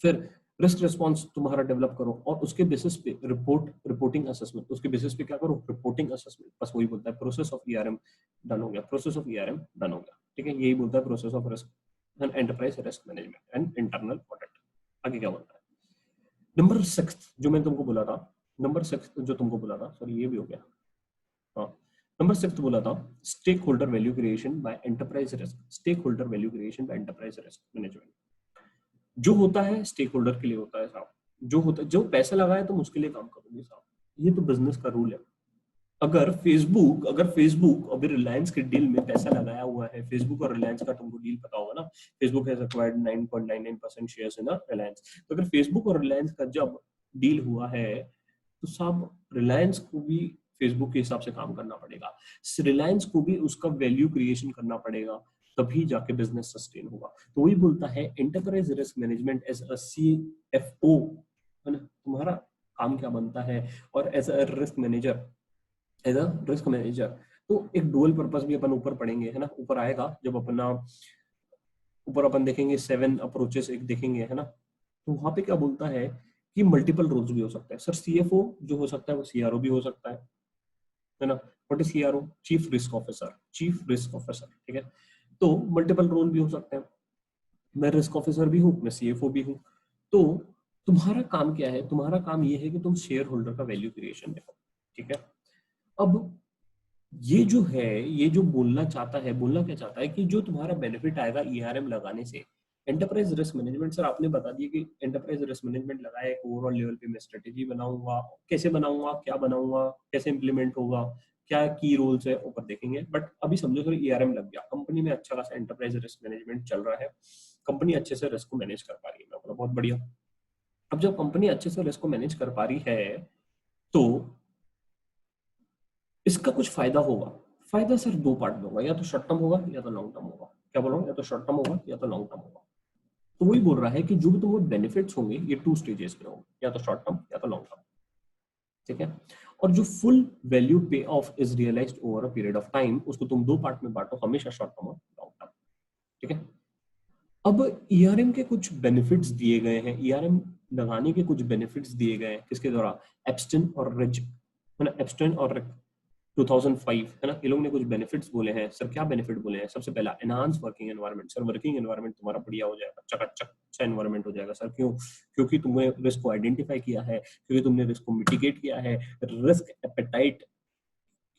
फिर रिस्क रिस्पॉन्स तुम्हारा डेवलप करो और उसके बेसिस पे रिपोर्टिंग असेसमेंट, उसके बेसिस पे क्या करो, रिपोर्टिंग असेसमेंट, बस वही बोलता है प्रोसेस ऑफ ईआरएम डन हो गया, प्रोसेस ऑफ ईआरएम डन हो गया, ठीक है। यही बोलता है process of risk and enterprise risk management and internal audit. आगे क्या बोलता है, नंबर 6 जो मैं तुमको बोला था, नंबर 6 जो तुमको बोला था, सॉरी ये भी हो गया, हाँ, नंबर 6 बोला था stakeholder value creation by enterprise risk, stakeholder value creation by enterprise risk management. जो होता है स्टेक होल्डर के लिए होता है साहब, जो होता जो पैसा लगाया तुम उसके लिए काम करोगे साहब, ये तो बिजनेस का रूल है। अगर फेसबुक अभी रिलायंस के डील में पैसा लगाया हुआ है, फेसबुक और रिलायंस का तुमको डील पता होगा ना, Facebook has acquired 9.99% shares in Reliance. तो अगर फेसबुक और रिलायंस का जब डील हुआ है तो सब रिलायंस को भी फेसबुक के हिसाब से काम करना पड़ेगा, रिलायंस को भी उसका वैल्यू क्रिएशन करना पड़ेगा, तभी जाके बिजनेस सस्टेन होगा। तो वही बोलता है enterprise risk management as a CFO, है ना, तुम्हारा काम क्या बनता है, और एज अ रिस्क मैनेजर तो एक डुअल पर्पस भी अपन ऊपर पढ़ेंगे, है ना, ऊपर आएगा जब अपना ऊपर अपन देखेंगे 7 अप्रोचेस एक देखेंगे, है ना। तो वहां पे क्या बोलता है कि मल्टीपल रोल्स भी हो सकता है सर, CFO जो हो सकता है वो CRO भी हो सकता है ना। What is CRO? Chief risk officer, chief risk officer, ठीक है। तो मल्टीपल रोल भी हो सकते हैं, मैं रिस्क ऑफिसर भी हूँ, मैं CFO भी हूँ। तो तुम्हारा काम क्या है? तुम्हारा काम ये है कि तुम शेयर होल्डर का वैल्यू क्रिएशन देखो, ठीक है। अब ये जो है, ये जो बोलना चाहता है, बोलना क्या चाहता है कि जो तुम्हारा बेनिफिट आएगा ERM लगाने से, एंटरप्राइज रिस्क मैनेजमेंट। सर आपने बता दिया कि एंटरप्राइज रिस्क मैनेजमेंट लगाया, एक ओवरऑल लेवल पे मैं स्ट्रेटेजी बनाऊंगा, कैसे बनाऊंगा, क्या बनाऊंगा, कैसे इंप्लीमेंट होगा, क्या की रोल्स है, ऊपर देखेंगे। बट अभी समझो सर ERM लग गया, कंपनी में अच्छा खासा एंटरप्राइज रिस्क मैनेजमेंट चल रहा है, कंपनी अच्छे से रिस्क को मैनेज कर पा रही है, मैं बोला बहुत बढ़िया। अब जब कंपनी अच्छे से रिस्क को मैनेज कर पा रही है तो इसका कुछ फायदा होगा। फायदा सिर्फ 2 पार्ट में होगा, या तो शॉर्ट टर्म होगा या तो लॉन्ग टर्म होगा। क्या बोल रहा हूँ? या तो शॉर्ट टर्म होगा या तो लॉन्ग टर्म होगा। तो वही बोल रहा है कि जो भी तुमको बेनिफिट्स होंगे ये 2 स्टेजेस में होंगे, या तो शॉर्ट टर्म या तो लॉन्ग टर्म, ठीक है। और जो full value pay off is realised over a period of time, उसको तुम 2 पार्ट में बांटो, हमेशा शॉर्ट टर्म और लॉन्ग टर्म, ठीक है। अब ERM के कुछ बेनिफिट्स दिए गए हैं, ERM लगाने के कुछ बेनिफिट्स दिए गए हैं, किसके द्वारा? एप्स्टन और रिच, है ना, एप्स्टन और 2005, है ना, ये लोग ने कुछ बेनिफिट्स बोले हैं। सर क्या बेनिफिट बोले हैं? सबसे पहला enhance working environment. Sir working environment तुम्हारा बढ़िया हो जाएगा, चकाचक अच्छा एनवायरनमेंट हो जाएगा। सर क्यों? क्योंकि तुमने रिस्क को आइडेंटिफाई किया है, क्योंकि तुमने रिस्क को मिटिगेट किया है, रिस्क एपेटाइट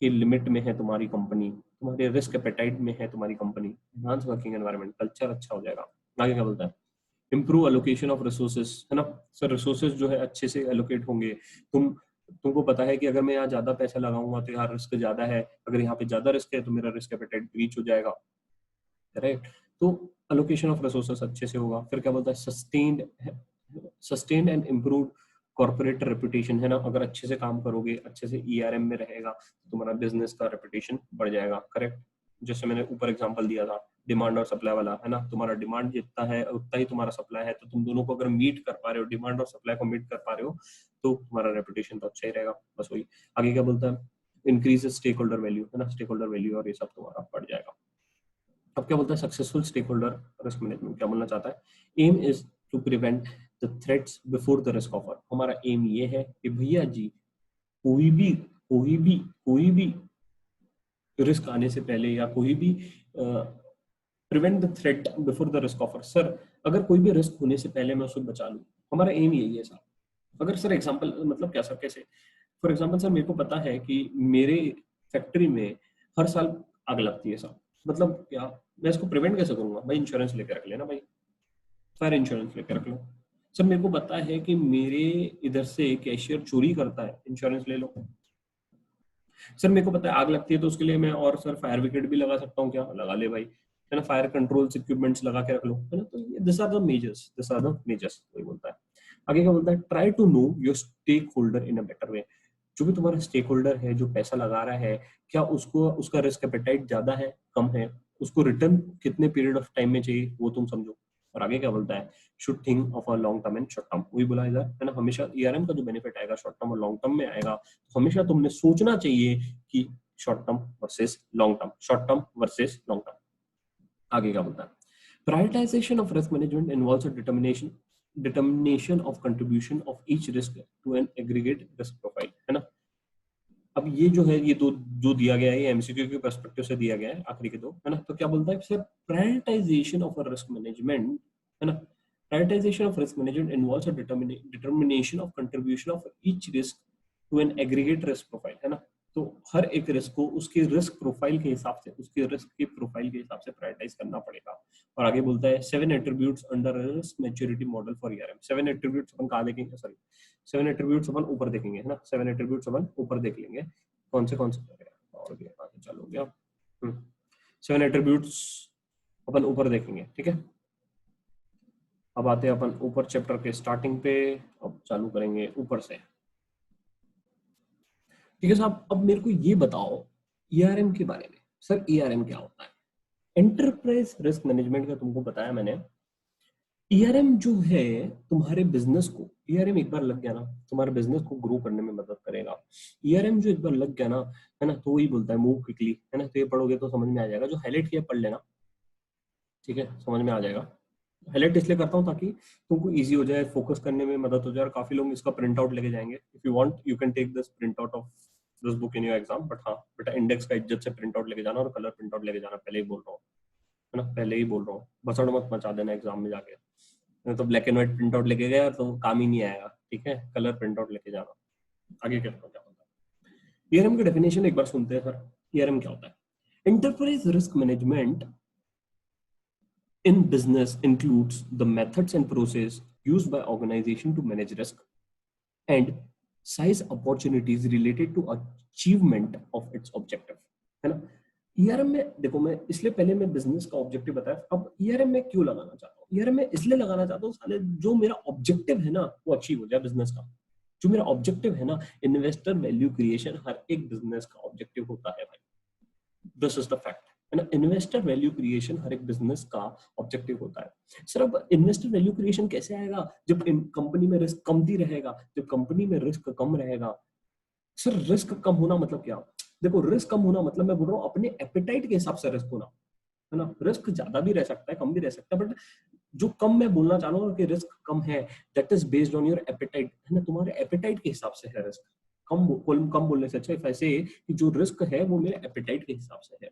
की लिमिट में है तुम्हारी कंपनी, तुम्हारे रिस्क एपेटाइट में है तुम्हारी company. Enhance working environment, culture अच्छा हो जाएगा। आगे क्या बोलता है? इम्प्रूव एलोकेशन ऑफ रिसोर्सेज, है ना। सर रिसोर्सेज जो है अच्छे से एलोकेट होंगे। तुमको पता है कि अगर मैं यहाँ ज्यादा पैसा लगाऊंगा तो यहाँ रिस्क ज्यादा है, अगर यहाँ पे ज्यादा रिस्क है तो मेरा रिस्क एपेटाइट ब्रीच हो जाएगा, राइट। तो एलोकेशन ऑफ रिसोर्सेज अच्छे से होगा। फिर क्या बोलता है? Sustained and improve corporate reputation, है ना। अगर अच्छे से काम करोगे, अच्छे से ERM में रहेगा तो तुम्हारा बिजनेस का रेपुटेशन बढ़ जाएगा, करेक्ट। जैसे मैंने ऊपर एग्जांपल दिया था डिमांड और सप्लाई वाला, है ना। तुम्हारा डिमांड जितना है उतना ही तुम्हारा सप्लाई है, तो तुम दोनों को अगर मीट कर पा रहे हो, डिमांड और सप्लाई को मीट कर पा रहे हो, तो तुम्हारा रेपुटेशन तो अच्छा ही रहेगा। बस वही। आगे क्या बोलता है? इंक्रीज स्टेक होल्डर वैल्यू, है ना, स्टेक होल्डर वैल्यू और ये सब तुम्हारा बढ़ जाएगा। अब क्या बोलता है? Successful stakeholder risk management क्या बोलना चाहता है? Aim is to prevent the threats before the risk offer. हमारा एम ये है कि भैया जी कोई भी रिस्क आने से पहले, या कोई भी prevent the threat before the risk offer. Sir अगर कोई भी रिस्क होने से पहले मैं उसको बचा लूं, हमारा एम यही है सर। अगर सर एग्जांपल मतलब क्या सर, कैसे? फॉर एग्जांपल सर मेरे को पता है कि मेरे फैक्ट्री में हर साल आग लगती है सर, मतलब क्या, मैं इसको प्रिवेंट कैसे करूंगा? भाई इंश्योरेंस लेके रख लेना भाई, फायर इंश्योरेंस लेके रख लो। सर मेरे को पता है कि मेरे इधर से कैशियर चोरी करता है, इंश्योरेंस ले लो। सर मेरे को पता है आग लगती है तो उसके लिए मैं और सर फायर ब्रिगेड भी लगा सकता हूँ, क्या लगा ले भाई, है ना, फायर कंट्रोल इक्विपमेंट्स लगा के रख लो, है ना। तो दिस आर द मेजर्स, वही बोलता है। आगे क्या बोलता है? Try to know your stakeholder in a better way. जो भी तुम्हारा स्टेक होल्डर है, जो पैसा लगा रहा है, क्या उसको उसका रिस्क एपेटाइट ज्यादा है, कम है, उसको रिटर्न कितने पीरियड ऑफ टाइम में चाहिए, वो तुम समझो। और आगे क्या बोलता है? Should think of a long term and short term. वही बोला इधर, है ना, हमेशा ERM का जो बेनिफिट आएगा शॉर्ट टर्म और लॉन्ग टर्म में आएगा, तो हमेशा तुमने सोचना चाहिए कि short term versus long term, short term versus long term. आगे क्या बोलता है? Prioritisation of risk management involves a determination of contribution of each risk to an aggregate risk profile, है ना। अब ये जो है, ये दो जो दिया गया है, ये MCQ के पर्सपेक्टिव से दिया गया है, आखिरी के दो, है ना। तो क्या बोलता है? Sir prioritisation of risk management, है ना, prioritisation of risk management involves a determination of contribution of each risk to an aggregate risk profile, है ना। तो हर एक रिस्क को उसके रिस्क प्रोफाइल के हिसाब से, उसके रिस्क के प्रोफाइल के हिसाब से प्रायोरिटाइज करना पड़ेगा। और आगे बोलता है 7 attributes under risk maturity model for ERM. 7 attributes अपन कहाँ देखेंगे, सॉरी 7 एट्रीब्यूट्स अपन ऊपर देखेंगे, है ना। 7 एट्रीब्यूट्स अपन ऊपर देख लेंगे कौन से और आगे चलो गया। 7 एट्रीब्यूट्स अपन ऊपर देखेंगे, ठीक है। अब आते हैं अपन ऊपर चैप्टर के स्टार्टिंग पे, अब चालू करेंगे ऊपर से, ठीक है साहब। अब मेरे को ये बताओ ईआरएम के बारे में। सर ईआरएम क्या होता है? एंटरप्राइज रिस्क मैनेजमेंट का तुमको बताया मैंने। ईआरएम जो है तुम्हारे बिजनेस को, ईआरएम एक बार लग गया ना तुम्हारे बिजनेस को ग्रो करने में मदद करेगा। ईआरएम जो एक बार लग गया ना, है ना, तो वही बोलता है मूव क्विकली, है ना। तो ये पढ़ोगे तो समझ में आ जाएगा, जो हाईलाइट किया पढ़ लेना, ठीक है, समझ में आ जाएगा। हाईलाइट इसलिए करता हूँ ताकि तुमको इजी हो जाए, फोकस करने में मदद हो जाए। और काफी लोग इसका प्रिंट आउट लेके जाएंगे। If you want you can take this print out of this book in your exam, but हाँ बेटा इंडेक्स का इज्जत से प्रिंट आउट लेके जाना और कलर प्रिंट आउट लेके जाना, पहले ही बोल रहा हूँ, है ना, पहले ही बोल रहा हूँ। बसड़ मत मचा देना एग्जाम में जाके, तो black and white print out लेके गया तो काम ही नहीं आएगा, ठीक है। कलर प्रिंट आउट लेके जाना। आगे क्या होता है, ईआरएम की डेफिनेशन एक बार सुनते हैं सर। ईआरएम क्या होता है? Enterprise risk management in business includes the methods and process used by organization to manage risk and size opportunities related to achievement of its objective, है ना। ईआरएम में देखो, मैं इसलिए पहले मैं बिजनेस का ऑब्जेक्टिव बताया, अब ईआरएम में क्यों लगाना चाहता हूँ। ईआरएम में इसलिए लगाना चाहता हूँ साले, जो मेरा ऑब्जेक्टिव है ना वो अचीव हो जाए बिजनेस का। जो मेरा ऑब्जेक्टिव है ना, इन्वेस्टर वैल्यू क्रिएशन हर एक बिजनेस का ऑब्जेक्टिव होता है भाई, दिस इज द फैक्ट, है ना। इन्वेस्टर वैल्यू क्रिएशन हर एक बिजनेस का ऑब्जेक्टिव होता है। सर अब इन्वेस्टर वैल्यू क्रिएशन कैसे आएगा? जब कंपनी में रिस्क कमती रहेगा, जब कंपनी में रिस्क कम रहेगा। सर रिस्क कम होना मतलब क्या? देखो रिस्क कम होना मतलब मैं बोल रहा हूँ अपने एपेटाइट के हिसाब से रिस्क होना, है ना। रिस्क ज्यादा भी रह सकता है, कम भी रह सकता है, बट जो कम मैं बोलना चाह रहा हूँ कि रिस्क कम है, that is based on your apatite, है ना। तुम्हारे एपेटाइट के हिसाब से है रिस्क। कम बोलने से अच्छा ऐसे कि जो रिस्क है वो मेरे एपेटाइट के हिसाब से है,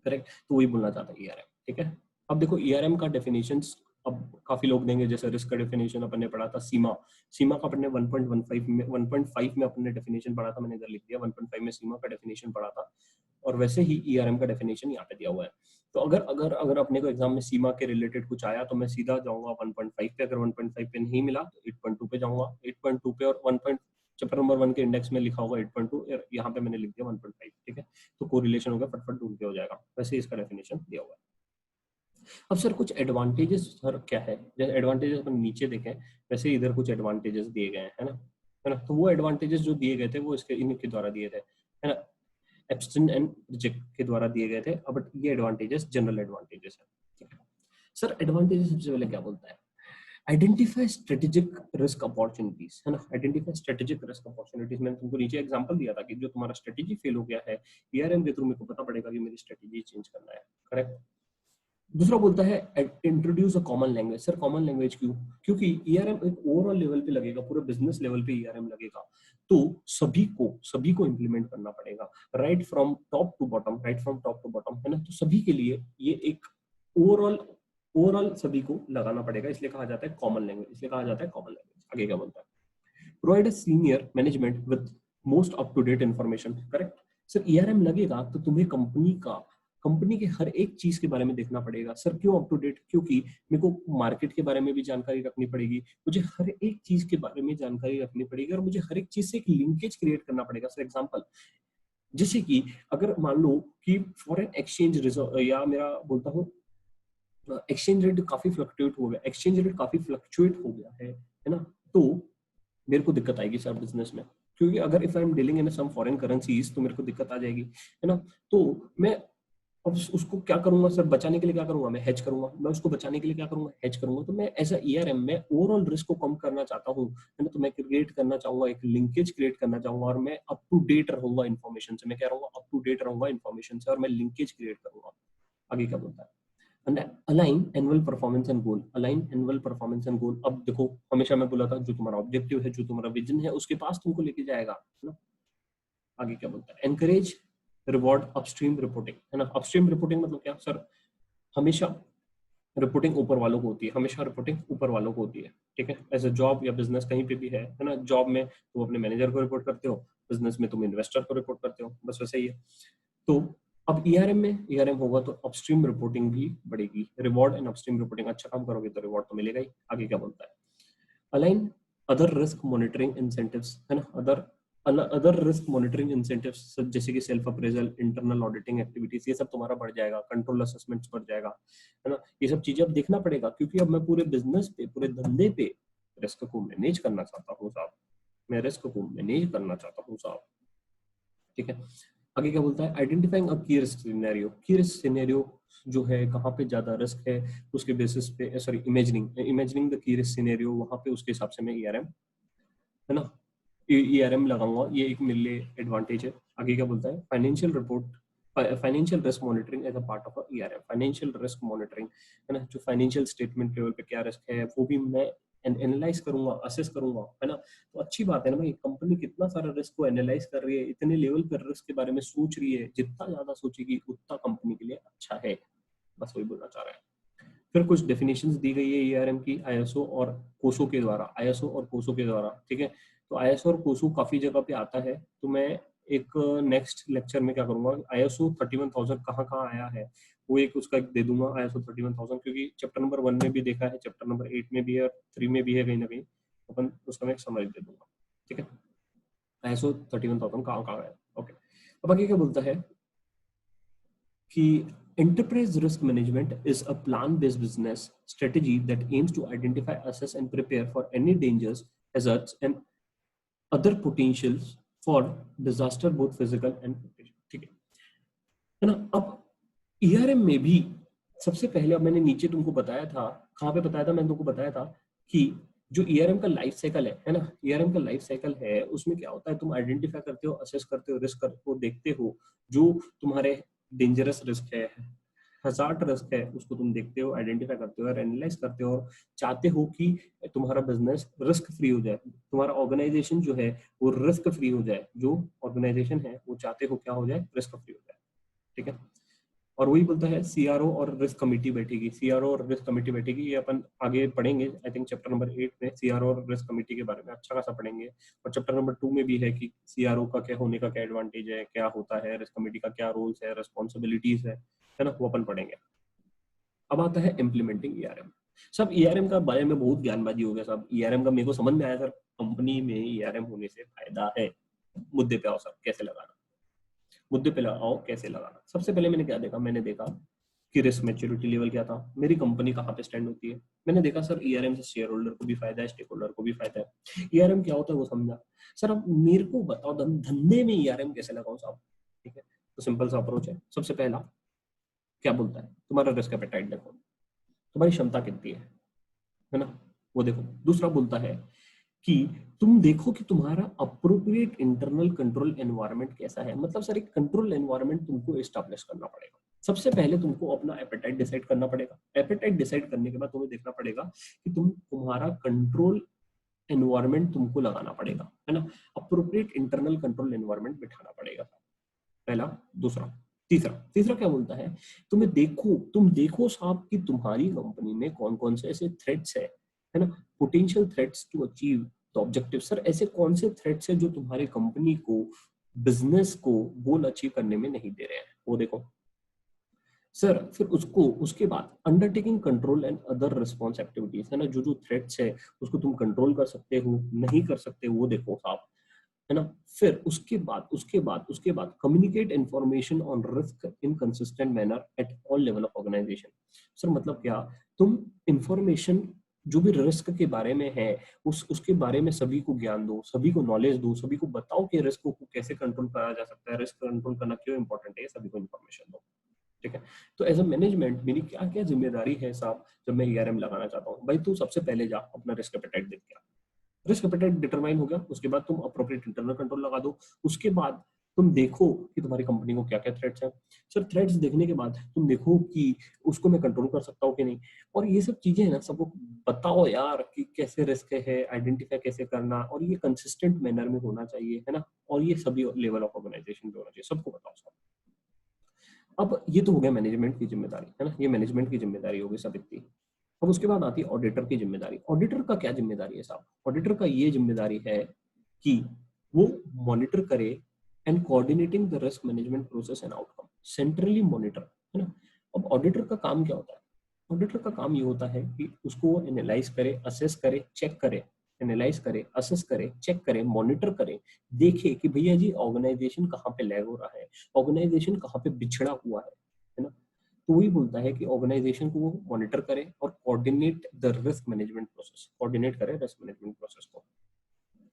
करेक्ट। तो वही बोलना चाहता है ईआरएम, ठीक है। अब देखो ईआरएम का डेफिनेशंस अब काफी लोग देंगे, जैसे रिस्क का डेफिनेशन अपन ने पढ़ा था सीमा। सीमा का अपन ने 1.15 में अपन ने डेफिनेशन पढ़ा था, मैंने इधर लिख दिया 1.5 में सीमा का डेफिनेशन पढ़ा था। और वैसे ही ईआरएम का डेफिनेशन यहाँ पे दिया हुआ है। तो अगर अगर अगर अपने को एग्जाम में सीमा के रिलेटेड कुछ आया तो मैं सीधा जाऊंगा 1.5 पे। अगर 1.5 पे नहीं मिला तो 8.2 पे जाऊंगा, 8.2 पे। और 1. चैप्टर नंबर 1 के इंडेक्स में लिखा होगा 8.2, यहाँ पे मैंने लिख दिया 1.5, ठीक है। तो कोरिलेशन होगा, फटफट ढूंढ के हो जाएगा। वैसे इसका डेफिनेशन दिया हुआ है। अब सर कुछ एडवांटेजेस सर क्या है? जैसे एडवांटेजेस अपन नीचे देखें, वैसे इधर कुछ एडवांटेजेस दिए गए हैं, है ना, है ना। तो वो एडवांटेजेस जो दिए गए थे वो इसके इनके द्वारा दिए थे, है ना, एब्सटेन एंड रिजेक्ट के द्वारा दिए गए थे। अब ये एडवांटेजेस जनरल एडवांटेजेस है। सर एडवांटेजेस सबसे पहले क्या बोलता है? आइडेंटिफाई स्ट्रेटेजिक रिस्क अपॉर्चुनिटीज, है ना। आइडेंटिफाई स्ट्रेटेजिक रिस्क अपॉर्चुनिटीज, मैंने तुमको नीचे एग्जांपल दिया था कि जो तुम्हारा स्ट्रेटेजी फेल हो गया है, ईआरएम के थ्रू मेरे को पता पड़ेगा कि मेरी स्ट्रेटेजी चेंज करना है, करेक्ट। दूसरा बोलता है introduce a common language. Sir common language क्यों? क्योंकि ईआरएम एक ओवरऑल लेवल पे लगेगा, पूरे बिजनेस लेवल पे ईआरएम लगेगा, तो सभी को इंप्लीमेंट करना पड़ेगा, right from top to bottom, right from top to bottom, है ना। तो सभी के लिए ये एक ओवरऑल सभी को लगाना पड़ेगा, इसलिए कहा जाता है कॉमन लैंग्वेज, इसलिए कहा जाता है कॉमन लैंग्वेज। आगे क्या बोलता है? Provide a senior management with most up to date information, correct. Sir ERM लगेगा तो तुम्हें कंपनी के हर एक चीज के बारे में देखना पड़ेगा। सर क्यों अप टू डेट? क्योंकि मेरे को मार्केट के बारे में भी जानकारी रखनी पड़ेगी, मुझे हर एक चीज के बारे में जानकारी रखनी पड़ेगी, और मुझे हर एक चीज से एक लिंकेज क्रिएट करना पड़ेगा। सर एग्जांपल, जैसे कि अगर मान लो कि फॉरेन एक्सचेंज रिजर्व, या मेरा बोलता हूँ एक्सचेंज रेट काफी फ्लक्चुएट हो गया, है ना, तो मेरे को दिक्कत आएगी सर बिजनेस में। क्योंकि अगर if I am dealing in some foreign currencies तो मेरे को दिक्कत आ जाएगी, है ना। तो मैं अब उसको क्या करूंगा सर? बचाने के लिए क्या करूंगा? मैं हेज करूंगा। मैं उसको बचाने के लिए क्या करूंगा? हेज करूंगा। तो मैं एज अ ईआरएम में ओवरऑल रिस्क को कम करना चाहता हूँ, है ना। तो मैं क्रिएट करना चाहूंगा, एक लिंकेज क्रिएट करना चाहूंगा, और मैं अप टू डेट रहूंगा इन्फॉर्मेशन से। मैं क्या रहूंगा? अप टू डेट रहूंगा इन्फॉर्मेशन से, और मैं लिंकेज क्रिएट करूंगा। आगे क्या बोलता है? Align annual performance and goal. Align annual performance and goal, अब देखो हमेशा मैं बोला था जो तुम्हारा ऑब्जेक्टिव है, जो तुम्हारा विजन है, उसके पास तुमको लेके जाएगा, है ना। आगे क्या बोलता है? एनकरेज रिवॉर्ड अपस्ट्रीम रिपोर्टिंग, है ना। अपस्ट्रीम रिपोर्टिंग मतलब क्या सर? हमेशा रिपोर्टिंग ऊपर वालों को होती है, हमेशा रिपोर्टिंग ऊपर वालों को होती है, ठीक है। एज अ जॉब या बिजनेस कहीं पे भी है ना, जॉब में तुम अपने मैनेजर को रिपोर्ट करते हो, बिजनेस में तुम इन्वेस्टर को रिपोर्ट करते हो, बस वैसे ही है। तो अब ईआरएम में, ईआरएम होगा तो अपस्ट्रीम रिपोर्टिंग भी बढ़ेगी, रिवॉर्ड एंड अपस्ट्रीम रिपोर्टिंग, अच्छा काम करोगे तो रिवॉर्ड तो मिलेगा ही। आगे क्या बोलता है, align other risk monitoring incentives, है ना, अदर रिस्क मॉनिटरिंग इंसेंटिव्स जैसे कि self appraisal, internal auditing activities, ये सब तुम्हारा बढ़ जाएगा, कंट्रोल असेसमेंट्स बढ़ जाएगा, है ना। ये सब चीजें अब देखना पड़ेगा, क्योंकि अब मैं पूरे बिजनेस पे, पूरे धंधे पे रिस्क को मैनेज करना चाहता हूँ साहब, मैं रिस्क को मैनेज करना चाहता हूँ साहब, ठीक है। आगे क्या बोलता है, आइडेंटिफाइंग अ की रिस्क सिनेरियो, की रिस्क सिनेरियो जो है, कहाँ पे ज्यादा रिस्क है उसके बेसिस पे, sorry imagining the key risk scenario, वहां पे उसके हिसाब से मैं ईआरएम, है ना, ईआरएम लगाऊंगा, ये एक मेरे लिए एडवांटेज है। आगे क्या बोलता है, financial report, financial risk monitoring as a part of ERM, financial risk monitoring, है ना, जो फाइनेंशियल स्टेटमेंट लेवल पे क्या रिस्क है वो भी मैं एनालाइज करूंगा, असेस करूंगा, है ना। तो अच्छी बात है ना भाई, कंपनी कितना सारा रिस्क को एनालाइज कर रही है, इतने लेवल पर रिस्क के बारे में सोच रही है, जितना ज्यादा सोचेगी उतना कंपनी के लिए अच्छा है, बस वही बोलना चाह रहा है। फिर कुछ डेफिनेशंस दी गई है ईआरएम की आईएसओ और कोसो के द्वारा, आईएसओ और कोसो के द्वारा, ठीक है। तो आईएसओ और कोसो काफी जगह पे आता है, तो मैं एक नेक्स्ट लेक्चर में क्या करूंगा, आईएसओ 31000 कहाँ कहाँ आया है वो एक उसका एक दे दूंगा, आईएसओ 31000, क्योंकि चैप्टर नंबर 1 में भी देखा है, चैप्टर नंबर 8 में भी है और 3 में भी है कहीं ना कहीं, अपन उसका मैं समझ दे दूंगा, ठीक है। आईएसओ 31000 कहाँ कहाँ है, ओके। अब आगे क्या बोलता है कि enterprise risk management is a plan-based business strategy that aims to identify, assess, and prepare for any dangers, hazards, and other potentials for disaster, both physical and potential. ठीक है ना। अब ईआरएम में भी सबसे पहले, अब मैंने नीचे तुमको बताया था, कहाँ पे बताया था, मैंने तुमको बताया था कि जो ईआरएम का लाइफ साइकिल है ना, ईआरएम का लाइफ साइकिल है, उसमें क्या होता है, तुम आइडेंटिफाई करते हो, असेस करते हो, रिस्क को देखते हो, जो तुम्हारे डेंजरस रिस्क है, हजार्ड रिस्क है, उसको तुम देखते हो, आइडेंटिफाई करते हो और एनालाइज करते हो, और चाहते हो कि तुम्हारा बिजनेस रिस्क फ्री हो जाए, तुम्हारा ऑर्गेनाइजेशन जो है वो रिस्क फ्री हो जाए, जो ऑर्गेनाइजेशन है वो चाहते हो क्या हो जाए, रिस्क फ्री हो जाए, ठीक है। और वही बोलता है सीआरओ और रिस्क कमेटी बैठेगी, सीआरओ और रिस्क कमेटी बैठेगी, ये अपन आगे पढ़ेंगे, आई थिंक चैप्टर नंबर 8 में सीआरओ और रिस्क कमेटी के बारे में अच्छा खासा पढ़ेंगे, और चैप्टर नंबर 2 में भी है कि सीआरओ का क्या होने का क्या एडवांटेज है, क्या होता है, रिस्क कमेटी का क्या रोल्स है, रिस्पॉन्सिबिलिटीज है ना, वो अपन पढ़ेंगे। अब आता है इम्प्लीमेंटिंग ईआरएम। सब ईआरएम का बारे में बहुत ज्ञानबाजी हो गया सब, ईआरएम का मेरे को समझ में आया सर, कंपनी में ईआरएम होने से फायदा है। मुद्दे पे आओ सर, कैसे लगाना, मुद्दे पे लगाओ कैसे लगाना। सबसे पहले मैंने क्या देखा, मैंने देखा कि रिस्क मैच्योरिटी लेवल क्या था, मेरी कंपनी कहाँ पे स्टैंड होती है। मैंने देखा सर ईआरएम से शेयर होल्डर को भी फायदा है, स्टेक होल्डर को भी फायदा है। ईआरएम क्या होता है वो समझा। सर अब मेरे को बताओ धंधे में ईआरएम कैसे लगाऊं साहब, ठीक है। तो सिंपल सा अप्रोच है, सबसे पहला क्या बोलता है, तुम्हारा रिस्क एपेटाइट देखो, तुम्हारी क्षमता कितनी है ना, वो देखो। दूसरा बोलता है कि तुम देखो कि तुम्हारा अप्रोप्रिएट इंटरनल कंट्रोल एनवायरनमेंट कैसा है, मतलब सर एक कंट्रोल एनवायरनमेंट तुमको एस्टैब्लिश करना पड़ेगा। सबसे पहले तुमको अपना एपेटाइट डिसाइड करना पड़ेगा, एपेटाइट डिसाइड करने के बाद तुम्हें देखना पड़ेगा कि तुम्हारा कंट्रोल एनवायरनमेंट तुमको लगाना पड़ेगा, है ना, अप्रोप्रिएट इंटरनल कंट्रोल एनवायरनमेंट बिठाना पड़ेगा, पहला। दूसरा, तीसरा, तीसरा क्या बोलता है, तुम देखो साहब कि तुम्हारी कंपनी में कौन कौन से ऐसे थ्रेट्स है ना, potential threats to achieve the objective. Sir ऐसे कौन से थ्रेट्स है जो तुम्हारी कंपनी को, बिजनेस को गोल अचीव करने में नहीं दे रहे हैं, वो देखो। सर फिर उसको, उसके बाद undertaking control and other response activities, है ना, जो जो थ्रेट्स है उसको तुम कंट्रोल कर सकते हो, नहीं कर सकते, वो देखो साहब, है ना। फिर उसके बाद communicate information on risk in consistent manner at all level of organization. Sir मतलब क्या, तुम इंफॉर्मेशन जो भी रिस्क के बारे में है, उसके बारे में सभी को ज्ञान दो, सभी को नॉलेज दो, सभी को बताओ कि रिस्क को कैसे कंट्रोल करा जा सकता है, रिस्क कंट्रोल करना क्यों इंपॉर्टेंट है, सभी को इंफॉर्मेशन दो, ठीक है। तो एज अ मैनेजमेंट मेरी क्या क्या जिम्मेदारी है साहब, जब मैं ईआरएम लगाना चाहता हूँ, भाई तू सबसे पहले जा अपना रिस्क एपेटाइट देख के आ। रिस्क एपेटाइट डिटरमाइन हो गया, उसके बाद तुम अप्रोप्रिएट इंटरनल कंट्रोल लगा दो, उसके बाद तुम देखो कि तुम्हारी कंपनी को क्या क्या थ्रेट्स हैं। सर थ्रेट्स देखने के बाद तुम देखो कि उसको मैं कंट्रोल कर सकता हूँ कि नहीं, और ये सब चीजें है ना सबको बताओ यार कि कैसे रिस्क है, आइडेंटिफाई कैसे करना, और ये कंसिस्टेंट मैनर में होना चाहिए, है ना, और ये सभी लेवल ऑफ ऑर्गेनाइजेशन पे होना चाहिए, सबको बताओ सब। अब ये तो हो गया मैनेजमेंट की जिम्मेदारी, है ना, ये मैनेजमेंट की जिम्मेदारी होगी सब इतनी। अब उसके बाद आती है ऑडिटर की जिम्मेदारी। ऑडिटर का क्या जिम्मेदारी है साहब? ऑडिटर का ये जिम्मेदारी है कि वो मॉनिटर करे and coordinating the risk management process and outcome, centrally monitor, है ना। अब ऑडिटर का काम क्या होता है? ऑडिटर का काम ये होता है कि उसको एनालाइज करे, असेस करे, चेक करे, एनालाइज करे, असेस करे, चेक करे, मॉनिटर करे, देखे कि भैया जी ऑर्गेनाइजेशन कहाँ पे लैग हो रहा है, ऑर्गेनाइजेशन कहाँ पे बिछड़ा हुआ है ना। तो वही बोलता है कि ऑर्गेनाइजेशन को वो मॉनिटर करे और coordinate the risk management process, coordinate करे रिस्क मैनेजमेंट प्रोसेस को।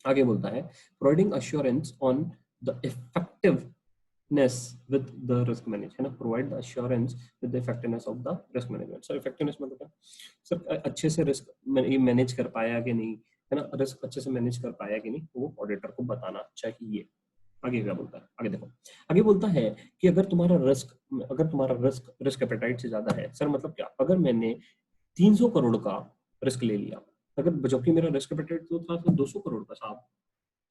आगे बोलता है providing assurance on the effectiveness with the risk manage, है ना, provide the assurance with the effectiveness of the risk management. Sir effectiveness मतलब क्या? सर अच्छे से रिस्क मैनेज कर पाया कि नहीं, है ना, रिस्क अच्छे से मैनेज कर पाया कि नहीं, वो ऑडिटर को बताना चाहिए। आगे क्या बोलता है? आगे देखो, आगे बोलता है कि अगर तुम्हारा रिस्क एपेटाइट से ज्यादा है। सर मतलब क्या? अगर मैंने 300 करोड़ का रिस्क ले लिया, अगर जबकि मेरा रिस्क एपेटाइट तो था 200 करोड़ का साहब,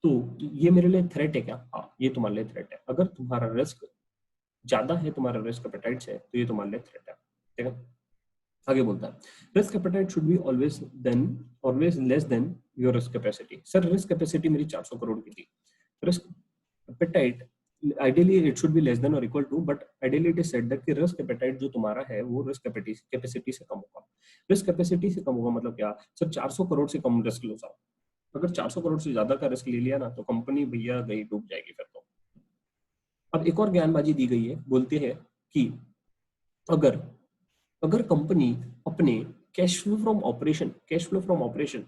तो ये मेरे लिए थ्रेट है क्या? हाँ, ये तुम्हारे लिए थ्रेट है। अगर तुम्हारा रिस्क ज्यादा है तुम्हारा रिस्क एपेटाइट से, तो ये तुम्हारे लिए थ्रेट है, ठीक है। आगे बोलता है risk appetite should be always less than your risk capacity. Sir risk capacity मेरी 400 करोड़ की थी, risk appetite ideally it should be less than or equal to, but ideally it is said that कि risk appetite जो तुम्हारा है वो risk capacity से कम होगा। risk capacity से कम होगा मतलब क्या? सर 400 करोड़ से कम रिस्क लो साहब। अगर 400 करोड़ से ज्यादा का रिस्क ले लिया ना, तो कंपनी भैया गई, डूब जाएगी फिर तो। अब एक और ज्ञानबाजी दी गई है, बोलते हैं कि अगर अगर कंपनी अपने cash flow from operation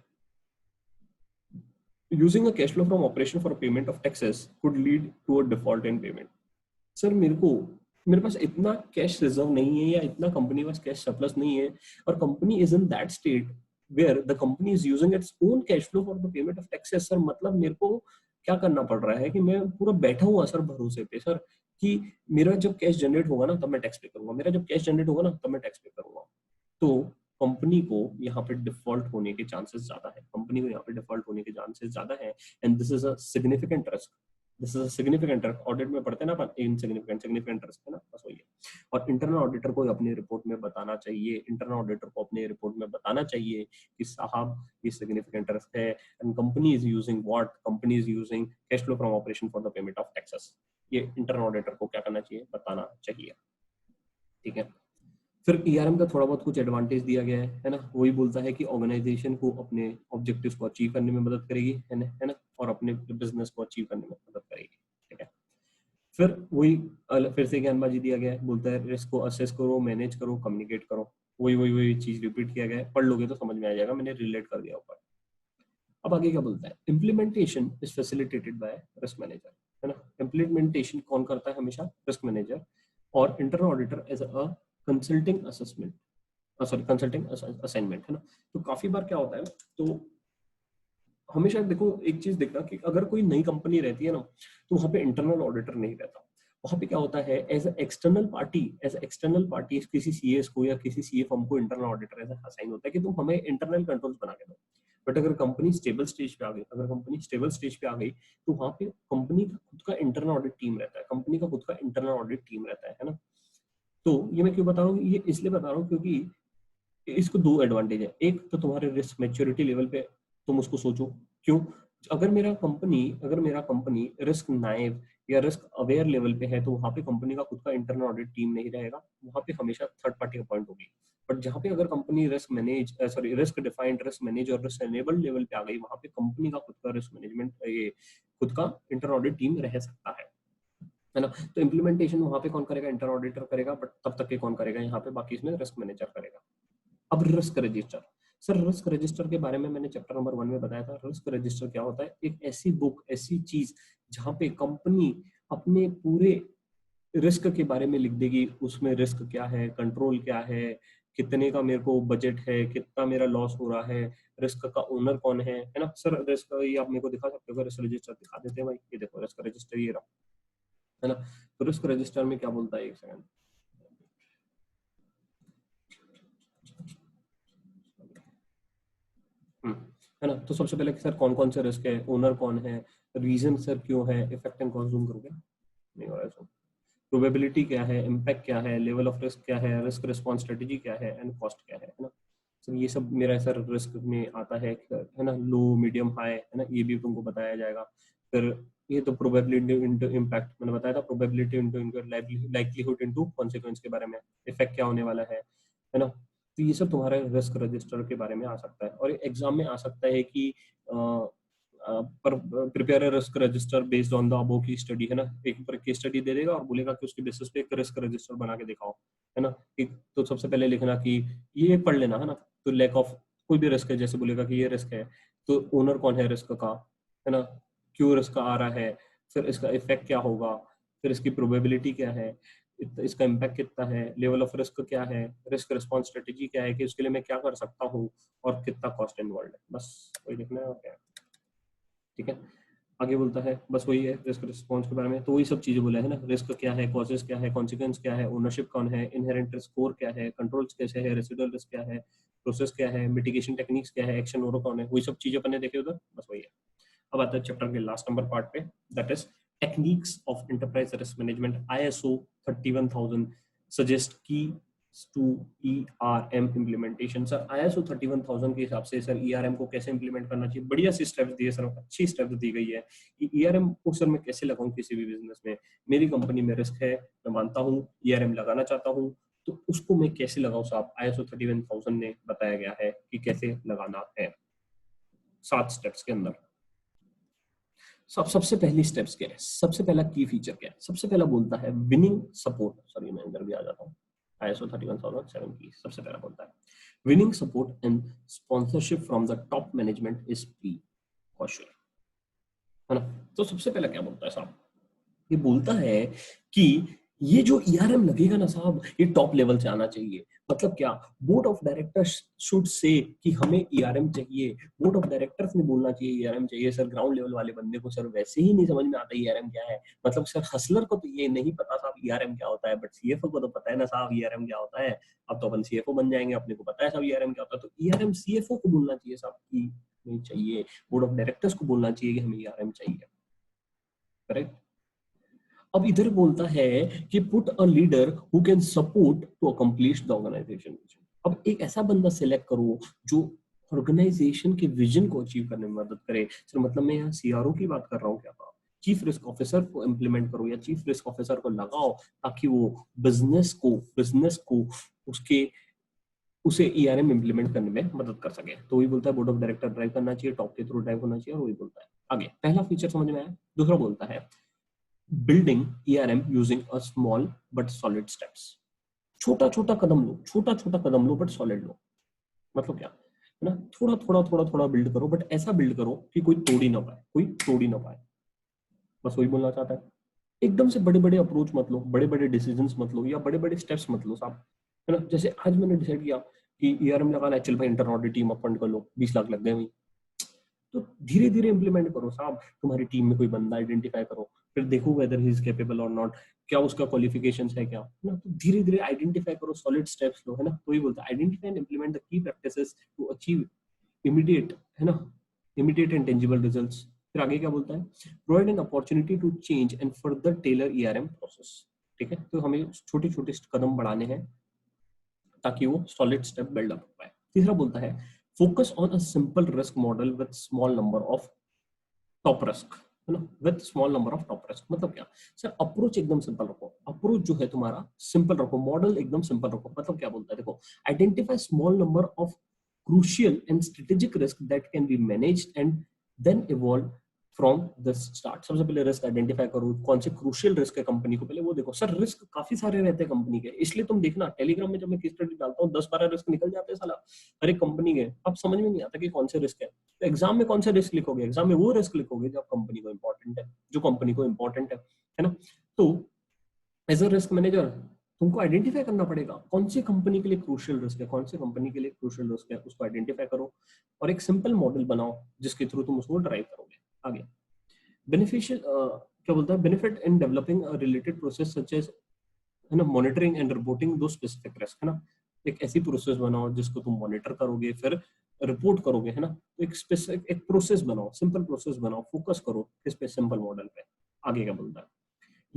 using a cash flow from operation for payment of taxes could lead to a default in payment। Sir मेरे पास इतना कैश रिजर्व नहीं है, या इतना कंपनी के पास कैश सरप्लस नहीं है, और company is in that state where the company is using its own cash flow for the payment of taxes. Sir मतलब मेरे को क्या करना पड़ रहा है कि मैं पूरा बैठा हुआ सर भरोसे पे, सर कि मेरा जब कैश जनरेट होगा ना तब मैं टैक्स पे करूंगा, मेरा जब कैश जनरेट होगा ना तब मैं टैक्स पे करूंगा। तो कंपनी को यहाँ पे डिफॉल्ट होने के चांसेस ज्यादा है, कंपनी को यहाँ पे डिफॉल्ट होने के चांसेस ज्यादा है। And this is a significant risk, this is a significant risk. Audit में पढ़ते हैं ना इनसिग्निफिकेंट, सिग्निफिकेंट रिस्क है ना, बस वही है। और इंटरनल ऑडिटर को अपनी रिपोर्ट में बताना चाहिए, इंटरनल ऑडिटर को अपने रिपोर्ट में बताना चाहिए कि साहब ये सिग्निफिकेंट रिस्क है, and company is using what, company is using cash flow from operation for the payment of taxes. ये इंटरनल ऑडिटर को क्या करना चाहिए? बताना चाहिए, ठीक है। फिर ईआरएम का थोड़ा बहुत कुछ एडवांटेज दिया गया है ना। वही बोलता है कि ऑर्गेनाइजेशन को अपने ऑब्जेक्टिव्स को अचीव करने में मदद करेगी, है ना, और अपने बिजनेस को अचीव करने में मदद करेगी, ठीक है। फिर वही फिर से ज्ञानबाजी दिया गया है, बोलता है रिस्क को असेस करो, मैनेज करो, कम्युनिकेट करो। वही चीज रिपीट किया गया है, पढ़ लोगे तो समझ में आ जाएगा, मैंने रिलेट कर दिया ऊपर। अब आगे क्या बोलता है? Implementation is facilitated by risk manager, है ना। इम्प्लीमेंटेशन कौन करता है? हमेशा रिस्क मैनेजर। और internal auditor as a consulting assessment, sorry consulting assignment, है ना। तो काफी बार क्या होता है, तो हमेशा देखो एक चीज देखना कि अगर कोई नई कंपनी रहती है ना, तो वहां पे इंटरनल ऑडिटर नहीं रहता। वहां पे क्या होता है, एज एक्सटर्नल पार्टी किसी सीएस को या किसी सीए फर्म को इंटरनल ऑडिटर ऐसा असाइन होता है कि तुम हमें इंटरनल कंट्रोल्स बना के दो। बट अगर कंपनी स्टेबल स्टेज पे आ गई, तो वहां पे कंपनी का खुद का इंटरनल ऑडिट टीम रहता है, है ना। तो ये मैं क्यों बता रहा हूँ? ये इसलिए बता रहा हूँ क्योंकि इसको दो एडवांटेज है। एक तो तुम्हारे रिस्क मैच्योरिटी लेवल पे तुम उसको सोचो, क्यों? अगर मेरा कंपनी रिस्क नाइव या रिस्क अवेयर लेवल पे है, तो वहां पे कंपनी का खुद का इंटरनल ऑडिट टीम नहीं रहेगा, वहां पे हमेशा थर्ड पार्टी अपॉइंट होगी। बट जहां पे अगर company risk defined, risk manage और रिस्क एनेबल्ड लेवल पे आ गई, वहां पे कंपनी का खुद का रिस्क मैनेजमेंट, ये खुद का इंटरनल ऑडिट टीम रह सकता है ना। तो इम्प्लीमेंटेशन वहां पे कौन करेगा? इंटरनल ऑडिटर करेगा, बट तब तक के कौन करेगा? यहाँ पे बाकी इसमें रिस्क मैनेजर करेगा। अब risk register, sir risk register के बारे में मैंने चैप्टर नंबर 1 में बताया था। रिस्क रजिस्टर क्या होता है? एक ऐसी बुक, ऐसी चीज जहां पे कंपनी अपने पूरे रिस्क के बारे में लिख देगी, उसमें रिस्क क्या है, कंट्रोल क्या है, कितने का मेरे को बजट है, कितना मेरा लॉस हो रहा है, रिस्क का ओनर कौन है ना। सर रिस्क ये आप मेरे को दिखा सकते हो? रिस्क रजिस्टर दिखा देते हैं भाई, ये देखो रिस्क रजिस्टर ये रहा, है ना। तो रिस्क रजिस्टर में क्या बोलता है, एक सेकंड, है ना। तो सबसे पहले सर कौन कौन से रिस्क है, ओनर कौन है, रीजन सर क्यों है, इफेक्ट एंड कॉज, जूम करोगे नहीं हो रहा है सर, प्रोबेबिलिटी क्या है, इम्पैक्ट क्या है, लेवल ऑफ रिस्क क्या है, रिस्क रिस्पॉन्स स्ट्रेटेजी क्या है, एंड कॉस्ट क्या है ना। तो ये सब मेरा सर रिस्क में आता है ना, लो मीडियम हाई है ना, ये भी तुमको बताया जाएगा। फिर ये तो प्रोबेबिलिटी इनटू इम्पैक्ट मैंने बताया था, probability into likelihood into consequence के बारे में, इफेक्ट क्या होने वाला है ना। तो ये सब तुम्हारे रिस्क रजिस्टर के बारे में आ सकता है। और एग्जाम में आ सकता है कि पर prepare a risk register based on the above की स्टडी है ना, एक पर केस स्टडी दे देगा और बोलेगा कि उसके बेसिस पे एक रिस्क रजिस्टर बना के दिखाओ है ना। एक तो सबसे पहले लिखना कि ये पढ़ लेना है ना, तो लैक ऑफ कोई भी रिस्क है, जैसे बोलेगा कि ये रिस्क है तो ओनर कौन है रिस्क का है ना, क्यों रिस्क आ रहा है, फिर इसका इफेक्ट क्या होगा, फिर इसकी प्रोबेबिलिटी क्या है, इसका इम्पैक्ट कितना है, लेवल ऑफ रिस्क क्या है, रिस्क रिस्पॉन्स स्ट्रेटेजी क्या है कि उसके लिए मैं क्या कर सकता हूँ, और कितना कॉस्ट इन्वॉल्व है, बस वही लिखना है और क्या है। ठीक है, आगे बोलता है बस वही है रिस्क रिस्पॉन्स के बारे में, तो वही सब चीजें बोला है ना, रिस्क क्या है, कॉजेस क्या है, कॉन्सिक्वेंस क्या है, ओनरशिप कौन है, इनहेरेंट रिस्क स्कोर क्या है, कंट्रोल्स कैसे है, रेसिडुअल रिस्क क्या है, प्रोसेस क्या है, मिटिगेशन टेक्निक्स क्या है, एक्शन ओरो कौन है, वही सब चीजें अपने देखे उधर, बस वही है। अब आता है चैप्टर के लास्ट नंबर पार्ट पे, that is techniques of enterprise risk management. ISO 31000 suggest की to ERM implementation. Sir ISO 31000 के हिसाब से सर ERM को कैसे इंप्लीमेंट करना चाहिए, बढ़िया सी स्टेप्स दिए सर, अच्छी स्टेप्स दी गई है कि ERM को सर मैं कैसे लगाऊं किसी भी बिजनेस में, मेरी कंपनी में रिस्क है, मैं मानता हूँ ERM लगाना चाहता हूँ, तो उसको मैं कैसे लगाऊं साहब, ISO 31000 ने बताया गया है कि कैसे लगाना है 7 स्टेप्स के अंदर। सबसे पहली स्टेप्स क्या है, सबसे पहला की फीचर क्या है, सबसे पहला बोलता है विनिंग सपोर्ट। सॉरी मैं अंदर भी आ जाता हूँ, ISO 31007 की सबसे पहला बोलता है winning support and sponsorship from the top management is precursor, है ना। तो सबसे पहला क्या बोलता है साहब, ये बोलता है कि ये जो ERM लगेगा ना साहब, ये टॉप लेवल से आना चाहिए। मतलब क्या, board of directors should say कि हमें ERM चाहिए, बोर्ड ऑफ डायरेक्टर्स ने बोलना चाहिए ERM चाहिए। सर ग्राउंड लेवल वाले बंदे को सर वैसे ही नहीं समझ में आता ERM क्या है, मतलब सर हसलर को तो ये नहीं पता साहब ERM क्या होता है, बट CFO को तो पता है ना साहब ERM क्या होता है। अब तो अपन CFO बन जाएंगे, अपने को पता है साहब ERM क्या होता है, तो ERM CFO को बोलना चाहिए साहब कि नहीं चाहिए, बोर्ड ऑफ डायरेक्टर्स को बोलना चाहिए कि हमें ERM चाहिए, करेक्ट। अब इधर बोलता है कि put a leader who can support to accomplish the organization. अब एक ऐसा बंदा सिलेक्ट करो जो ऑर्गेनाइजेशन के विजन को अचीव करने में मदद करे। सर मतलब मैं यहाँ CRO की बात कर रहा हूँ क्या, चीफ रिस्क ऑफिसर को इम्प्लीमेंट करो या चीफ रिस्क ऑफिसर को लगाओ ताकि वो बिजनेस को उसके उसे ERM इम्प्लीमेंट करने में मदद कर सके। तो वही बोलता है बोर्ड ऑफ डायरेक्टर ड्राइव करना चाहिए, टॉप के थ्रू ड्राइव करना चाहिए, और वही बोलता है आगे। पहला फीचर समझ में आया। दूसरा बोलता है building ERM using a small but solid steps. छोटा छोटा कदम लो, छोटा छोटा कदम लो बट सॉलिड लो। मतलब क्या है ना, थोड़ा थोड़ा थोड़ा थोड़ा बिल्ड करो, बट ऐसा बिल्ड करो कि कोई तोड़ ही ना पाए, कोई तोड़ ही ना पाए, बस वही बोलना चाहता है। एकदम से बड़े बड़े अप्रोच मत लो, बड़े बड़े डिसीजंस मत लो, या बड़े बड़े स्टेप्स मत लो साहब, है ना। जैसे आज मैंने डिसाइड किया कि ERM लगाना है, चल भाई इंटर ऑडिट टीम अपॉइंट कर लो, 20 लाख लग गए वहीं, तो धीरे धीरे इंप्लीमेंट करो साहब। तुम्हारी टीम में कोई बंदा आइडेंटिफाई करो, फिर देखो वेदर ही इज कैपेबल और नॉट, क्या उसका क्वालिफिकेशंस है क्या, है ना। तो धीरे धीरे आइडेंटिफाई करो, सॉलिड स्टेप्स लो, है ना। तो ये बोलता है identify and implement the key practices to achieve immediate, है ना, इमीडिएट एंड टेंजिबल रिजल्ट्स। फिर आगे क्या बोलता है, provide an opportunity to change and further tailor ERM process. ठीक है, तो हमें छोटे छोटे कदम बढ़ाने हैं ताकि वो सॉलिड स्टेप बिल्ड अप हो पाए। तीसरा बोलता है focus on a simple risk model with small number of top risk, है ना, with small number of top risk. मतलब क्या सर, अप्रोच एकदम सिंपल रखो, अप्रोच जो है तुम्हारा सिंपल रखो, मॉडल एकदम सिंपल रखो। मतलब क्या बोलता है देखो, identify small number of crucial and strategic risk that can be managed and then evolve from the start. सबसे पहले रिस्क आइडेंटिफाई करो, कौन से क्रूशियल रिस्क है कंपनी को, पहले वो देखो। सर रिस्क काफी सारे रहते हैं कंपनी के, इसलिए तुम देखना टेलीग्राम में जब मैं केस स्टडी डालता हूँ 10-12 रिस्क निकल जाते हैं साला हर एक कंपनी के। अब समझ में नहीं आता कि कौन से रिस्क है, तो एग्जाम में कौन सा रिस्क लिखोगे, एग्जाम में वो रिस्क लिखोगे जो कंपनी को इंपॉर्टेंट है, जो कंपनी को इंपॉर्टेंट है ना। तो एज अ रिस्क मैनेजर तुमको आइडेंटिफाई करना पड़ेगा कौन सी कंपनी के लिए क्रूशियल रिस्क है, कौन सी कंपनी के लिए क्रूशियल रिस्क है, उसको आइडेंटिफाई करो और एक सिंपल मॉडल बनाओ जिसके थ्रू तुम उसको ड्राइव करोगे आगे। बेनिफिशियल क्या बोलता है, benefit in developing related process such as, है ना, monitoring and reporting to specific risk, है ना। एक ऐसी प्रोसेस बनाओ जिसको तुम मॉनिटर करोगे फिर रिपोर्ट करोगे, है ना। तो एक स्पेसिफिक एक प्रोसेस बनाओ, सिंपल प्रोसेस बनाओ, फोकस करो किस पे, सिंपल मॉडल पे। आगे क्या बोलता है,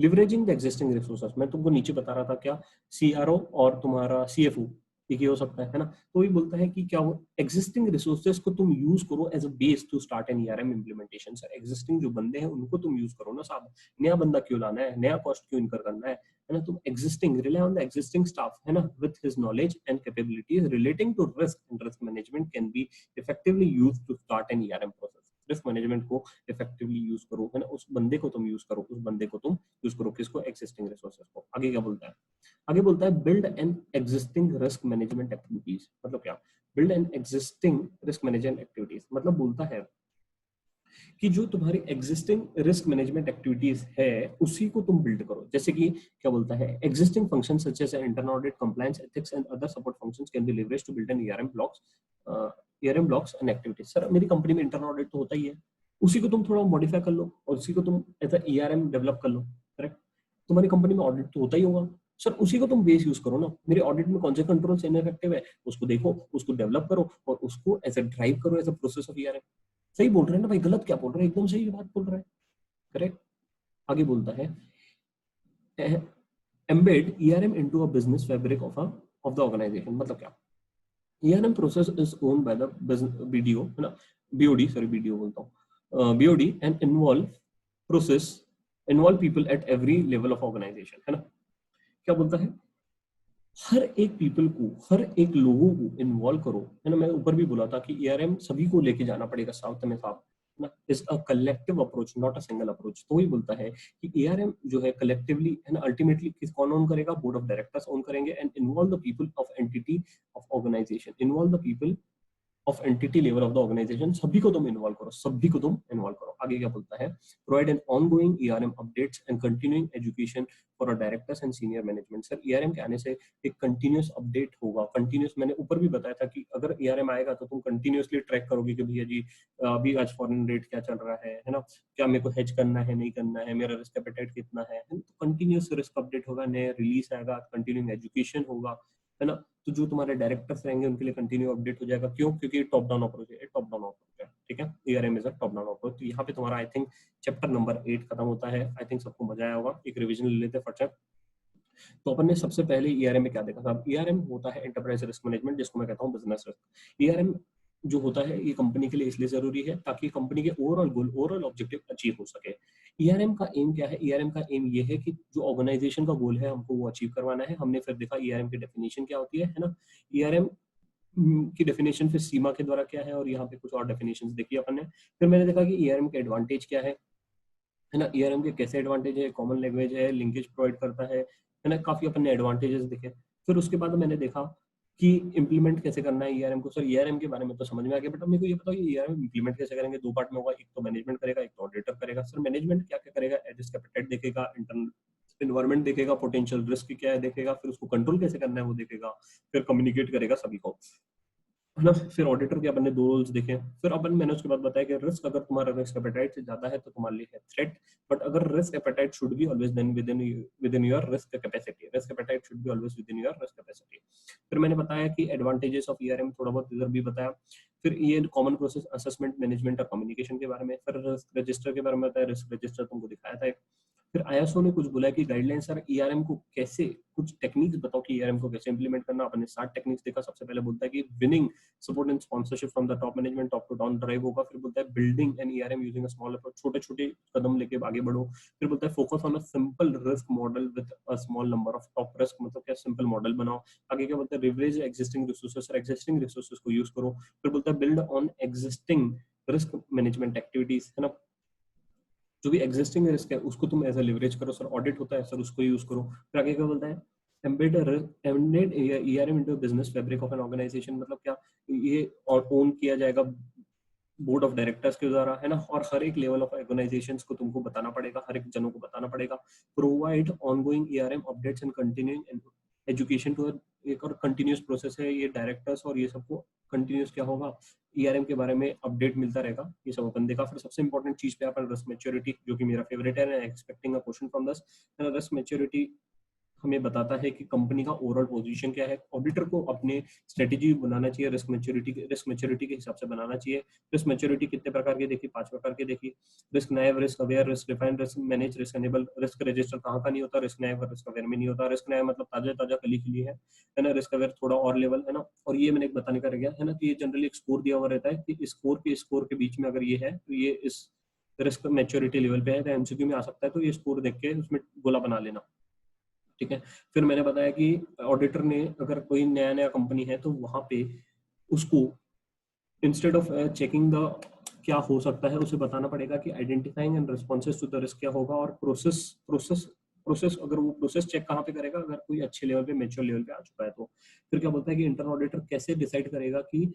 लिवरेजिंग द एग्जिस्टिंग रिसोर्सेस, मैं तुमको नीचे बता रहा था क्या, CRO और तुम्हारा CFO एक ही हो सकता है ना। तो ये बोलता है कि क्या वो एग्जिस्टिंग रिसोर्सेज को तुम यूज करो as a base to start an ERM implementation. Sir existing जो बंदे हैं उनको तुम यूज करो ना साहब, नया बंदा क्यों लाना है, नया कॉस्ट क्यों इनकर करना है ना। तुम existing, rely on the existing staff है ना, with his knowledge and capabilities relating to risk and risk management can be effectively used to start an ERM process. Risk management को इफेक्टिवली यूज करो है ना, उस बंदे को तुम यूज करो, उस बंदे को तुम यूज करो, किसको, एक्सिस्टिंग रिसोर्सेज को। आगे क्या बोलता है, आगे बोलता है build an existing risk management activities. मतलब क्या, build an existing risk management activities मतलब बोलता है कि जो तुम्हारी एग्जिस्टिंग रिस्क मैनेजमेंट एक्टिविटीज है उसी को तुम बिल्ड करो। जैसे कि क्या बोलता है, existing functions such as internal audit, compliance, ethics and other support functions can be leveraged to build an ERM blocks and activities. Sir मेरी कंपनी में इंटरनल ऑडिट तो होता ही है, उसी को तुम थोड़ा मॉडिफाई कर लो और उसी को तुम एज ERM डेवलप कर लो। करेक्ट, तुम्हारी कंपनी में ऑडिट तो होता ही होगा, सर उसी को तुम बेस यूज करो ना। मेरे ऑडिट में कौन से कंट्रोल्स इनफेक्टिव है उसको देखो, उसको डेवलप करो और उसको एज ए ड्राइव करो as a process of ERM। सही बोल रहे हैं ना भाई, गलत क्या बोल रहे हैं, एकदम सही बात बोल रहे हैं। करेक्ट। आगे बोलता है embed ERM into a business fabric of the organization. मतलब क्या, ERM process is owned by the BDO है ना, BOD, सॉरी BDO बोलता हूँ, BOD and process involve people at every level of organization है ना। क्या बोलता है, हर एक पीपल को, हर एक लोगों को इन्वॉल्व करो है ना। मैं ऊपर भी बोला था कि ERM सभी को लेके जाना पड़ेगा साथ में साथ ना, is a collective approach not a single approach. तो ही बोलता है कि ERM जो है कलेक्टिवली है ना, अल्टीमेटली किस कौन ओन करेगा, बोर्ड ऑफ डायरेक्टर्स ओन करेंगे and involve the people of entity of organization, involve the people of entity level of the organization, सभी को तुम इन्वॉल्व करो, सभी को तुम इन्वॉल्व करो। आगे क्या बोलता है, provide an ongoing ERM updates and continuing education for a directors and senior management. Sir ERM के आने से एक कंटिन्यूअस अपडेट होगा, कंटिन्यूअस, मैंने ऊपर भी बताया था कि अगर ERM आएगा तो तुम कंटिन्यूअसली ट्रैक करोगे कि भैया जी अभी आज फॉरेन रेट क्या चल रहा है ना, क्या मेरे को हेज करना है नहीं करना है, मेरा रिस्क एपेटाइट कितना है, तो कंटिन्यूअस रिस्क अपडेट होगा, नया रिलीज आएगा, कंटिन्यूइंग एजुकेशन होगा है ना। तो जो तुम्हारे डायरेक्टर्स रहेंगे उनके लिए कंटिन्यू अपडेट हो जाएगा। क्यों, क्योंकि टॉप डाउन अप्रोच है, टॉप डाउन अप्रोच है। ठीक है, ERM is a top down approach. तो यहाँ पे तुम्हारा आई थिंक चैप्टर नंबर 8 खत्म होता है। आई थिंक सबको मजा आया होगा। एक रिवीजन ले लेते हैं फटाफट। तो अपन ने सबसे पहले ERM में क्या देखा था, ERM होता है एंटरप्राइज रिस्क मैनेजमेंट, जिसको मैं कहता हूँ बिजनेस रिस्क। ERM जो होता है ये कंपनी के लिए इसलिए जरूरी है ताकि कंपनी के ओवरऑल गोल, ओवरऑल ऑब्जेक्टिव अचीव हो सके। ERM का एम क्या है, ERM का एम ये है कि जो ऑर्गेनाइजेशन का गोल है हमको वो अचीव करवाना है। हमने फिर देखा ERM की डेफिनेशन क्या होती है ना। ERM की डेफिनेशन फिर सीमा के द्वारा क्या है, और यहाँ पे कुछ और डेफिनेशंस देखी अपन ने। फिर मैंने देखा कि ERM के एडवांटेज क्या है ना, ERM के कैसे एडवांटेज है, कॉमन लैंग्वेज है, लिंकेज प्रोवाइड करता है ना, काफी अपन ने एडवांटेजेस देखे। फिर उसके बाद मैंने देखा कि इम्प्लीमेंट कैसे करना है ERM को। सर ERM के बारे में तो समझ में आ गया, बट अब मेरे को ये बताओ कि ERM इम्प्लीमेंट कैसे करेंगे। दो पार्ट में होगा, एक तो मैनेजमेंट करेगा, एक तो ऑडिटर करेगा। सर मैनेजमेंट क्या क्या करेगा, एडिस कैपिटल देखेगा, इंटरनल इन्वायरमेंट देखेगा, पोटेंशियल रिस्क क्या है देखेगा, फिर उसको कंट्रोल कैसे करना है वो देखेगा, फिर कम्युनिकेट करेगा सभी को है ना। फिर ऑडिटर के अपन ने दो रोल्स देखे। फिर अपन मैंने उसके बाद बताया कि रिस्क, अगर तुम्हारा रिस्क एपेटाइट से ज्यादा है तो तुम्हारे लिए है थ्रेट, बट अगर risk appetite should be always then within your risk capacity, risk appetite should be always within your risk capacity. फिर मैंने बताया कि एडवांटेजेस ऑफ ERM थोड़ा बहुत इधर भी बताया। फिर ये कॉमन प्रोसेस असेसमेंट, मैनेजमेंट और कम्युनिकेशन के बारे में। फिर रिस्क रजिस्टर के बारे में बताया, रिस्क रजिस्टर तुमको दिखाया था। फिर ISO ने कुछ बोला कि गाइडलाइंस सर ERM को कैसे, कुछ टेक्निक्स बताओ कि ERM को कैसे इंप्लीमेंट करना। अपने 7 टेक्निक्स देखा। सबसे पहले बोलता है कि winning support and sponsorship from the top management, top to down drive होगा। फिर बोलता है building an ERM using a small approach, छोटे छोटे कदम लेके आगे बढ़ो। फिर बोलता है focus on a simple risk model with a small number of top risk, मतलब क्या सिंपल मॉडल बनाओ। आगे क्या बोलता है, leverage existing resources, existing resources को यूज करो। फिर बोलता है build on existing risk management activities है ना, जो भी एग्जिस्टिंग रिस्क है उसको तुम एज अ लिवरेज करो। सर ऑडिट होता है, सर उसको यूज करो। फिर आगे क्या बोलता है, embed ERM into business fabric of an organization, मतलब क्या, ये और ओन किया जाएगा बोर्ड ऑफ डायरेक्टर्स के द्वारा है ना, और हर एक लेवल ऑफ ऑर्गेनाइजेशंस को तुमको बताना पड़ेगा, हर एक जनों को बताना पड़ेगा। Provide ongoing ERM updates and continuing education to, एक और कंटिन्यूस प्रोसेस है ये, डायरेक्टर्स और ये सबको कंटिन्यूस क्या होगा, ERM के बारे में अपडेट मिलता रहेगा। ये सब अपन देखा। फिर सबसे इंपॉर्टेंट चीज पे अपन रिस्क मैच्योरिटी, जो कि मेरा फेवरेट है, expecting a question from this. Risk maturity हमें बताता है कि कंपनी का ओवरऑल पोजीशन क्या है। ऑडिटर को अपने स्ट्रेटेजी बनाना चाहिए, रिस्क मैच्योरिटी के हिसाब से बनाना चाहिए। रिस्क मैच्योरिटी कितने प्रकार की देखी? 5 प्रकार की देखी। Risk naive, risk aware, risk defined, risk manage, risk enable. Risk register कहाँ का नहीं होता? रिस्क नाइव और रिस्क अवेयर में नहीं होता। रिस्क नाइव मतलब ताजा ताजा कली खिली है ना। रिस्क अवेयर थोड़ा और लेवल है ना। और ये मैंने एक बताने का रह गया है ना कि ये जनरली एक स्कोर दिया हुआ रहता है कि स्कोर के बीच में अगर ये है तो ये इस रिस्क मैच्योरिटी लेवल पे है, तो एमसीक्यू में आ सकता है। तो ये स्कोर देख के उसमें गोला बना लेना, ठीक है। फिर मैंने बताया कि ऑडिटर ने अगर कोई नया नया कंपनी है तो वहां पे उसको इंस्टेड ऑफ चेकिंग द क्या हो सकता है, उसे बताना पड़ेगा कि identifying and responses to the risk क्या होगा। और प्रोसेस अगर वो प्रोसेस चेक कहाँ पे करेगा, अगर कोई अच्छे लेवल पे मैच्योर लेवल पे आ चुका है तो। फिर क्या बोलता है कि इंटरनल ऑडिटर कैसे डिसाइड करेगा कि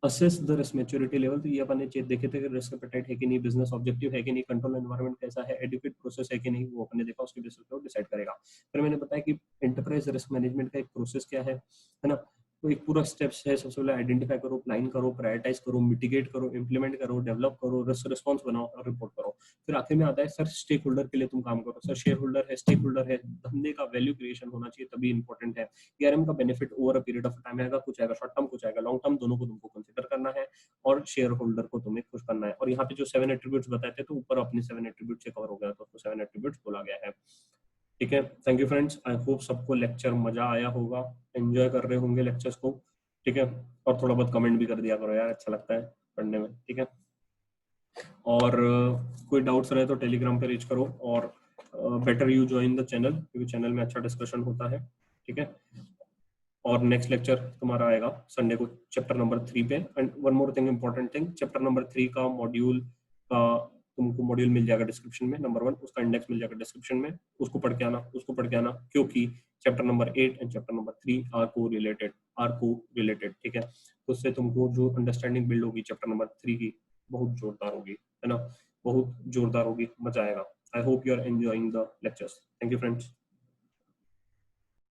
assess the risk maturity level. तो ये अपन ने देखे थे कि रिस्क एपेटाइट है कि नहीं, बिजनेस ऑब्जेक्टिव है कि नहीं, कंट्रोल एनवायरनमेंट कैसा है, एडुकेट प्रोसेस है कि नहीं, वो अपने देखा, उसके बेसिस पे वो डिसाइड करेगा। फिर मैंने बताया कि एंटरप्राइज रिस्क मैनेजमेंट का एक प्रोसेस क्या है ना। तो एक पूरा स्टेप्स है। सबसे पहले आइडेंटिफाई करो, प्लान करो, प्रायोरिटाइज करो, मिटिगेट करो, इंप्लीमेंट करो, डेवलप करो, रिस्क रिस्पॉन्स बनाओ और रिपोर्ट करो। फिर आखिर में आता है सर स्टेक होल्डर के लिए तुम काम करो। सर शेयर होल्डर है, स्टेक होल्डर है, धंधे का वैल्यू क्रिएशन होना चाहिए तभी इंपॉर्टेंट है। ईआरएम का benefit over a period of time आएगा, कुछ आएगा शॉर्ट टर्म, कुछ आएगा लॉन्ग टर्म, दोनों को तुमको कंसिडर करना है और शेयर होल्डर को तुम्हें खुश करना है। और यहाँ पे जो 7 एट्रीब्यूट्स बताए थे तो ऊपर अपने 7 एट्रीब्यूट से कवर हो गया, तो उसको 7 एट्रीब्यूट्स बोला गया है, ठीक है। Thank you friends, I hope सबको लेक्चर मजा आया होगा, एंजॉय कर रहे होंगे लेक्चर्स को, ठीक है। और थोड़ा बहुत कमेंट भी कर दिया करो यार, अच्छा लगता है पढ़ने में, ठीक है। और कोई डाउट्स रहे तो टेलीग्राम पे रीच करो, और better you join the channel, क्योंकि चैनल में अच्छा डिस्कशन होता है, ठीक है। और नेक्स्ट लेक्चर तुम्हारा आएगा संडे को चैप्टर नंबर 3 पे। And one more thing, important thing, chapter number 3 का मॉड्यूल का तुमको मॉड्यूल मिल जाएगा डिस्क्रिप्शन में, नंबर 1 उसका इंडेक्स मिल जाएगा डिस्क्रिप्शन में, उसको पढ़ के आना, उसको पढ़ के आना, क्योंकि chapter number 8 and chapter number 3 are को रिलेटेड, ठीक है। तो उससे तुमको जो अंडरस्टैंडिंग बिल्ड होगी चैप्टर नंबर 3 की, बहुत जोरदार होगी, है ना, बहुत जोरदार होगी, मजा आएगा। I hope you are enjoying the lectures. Thank you friends.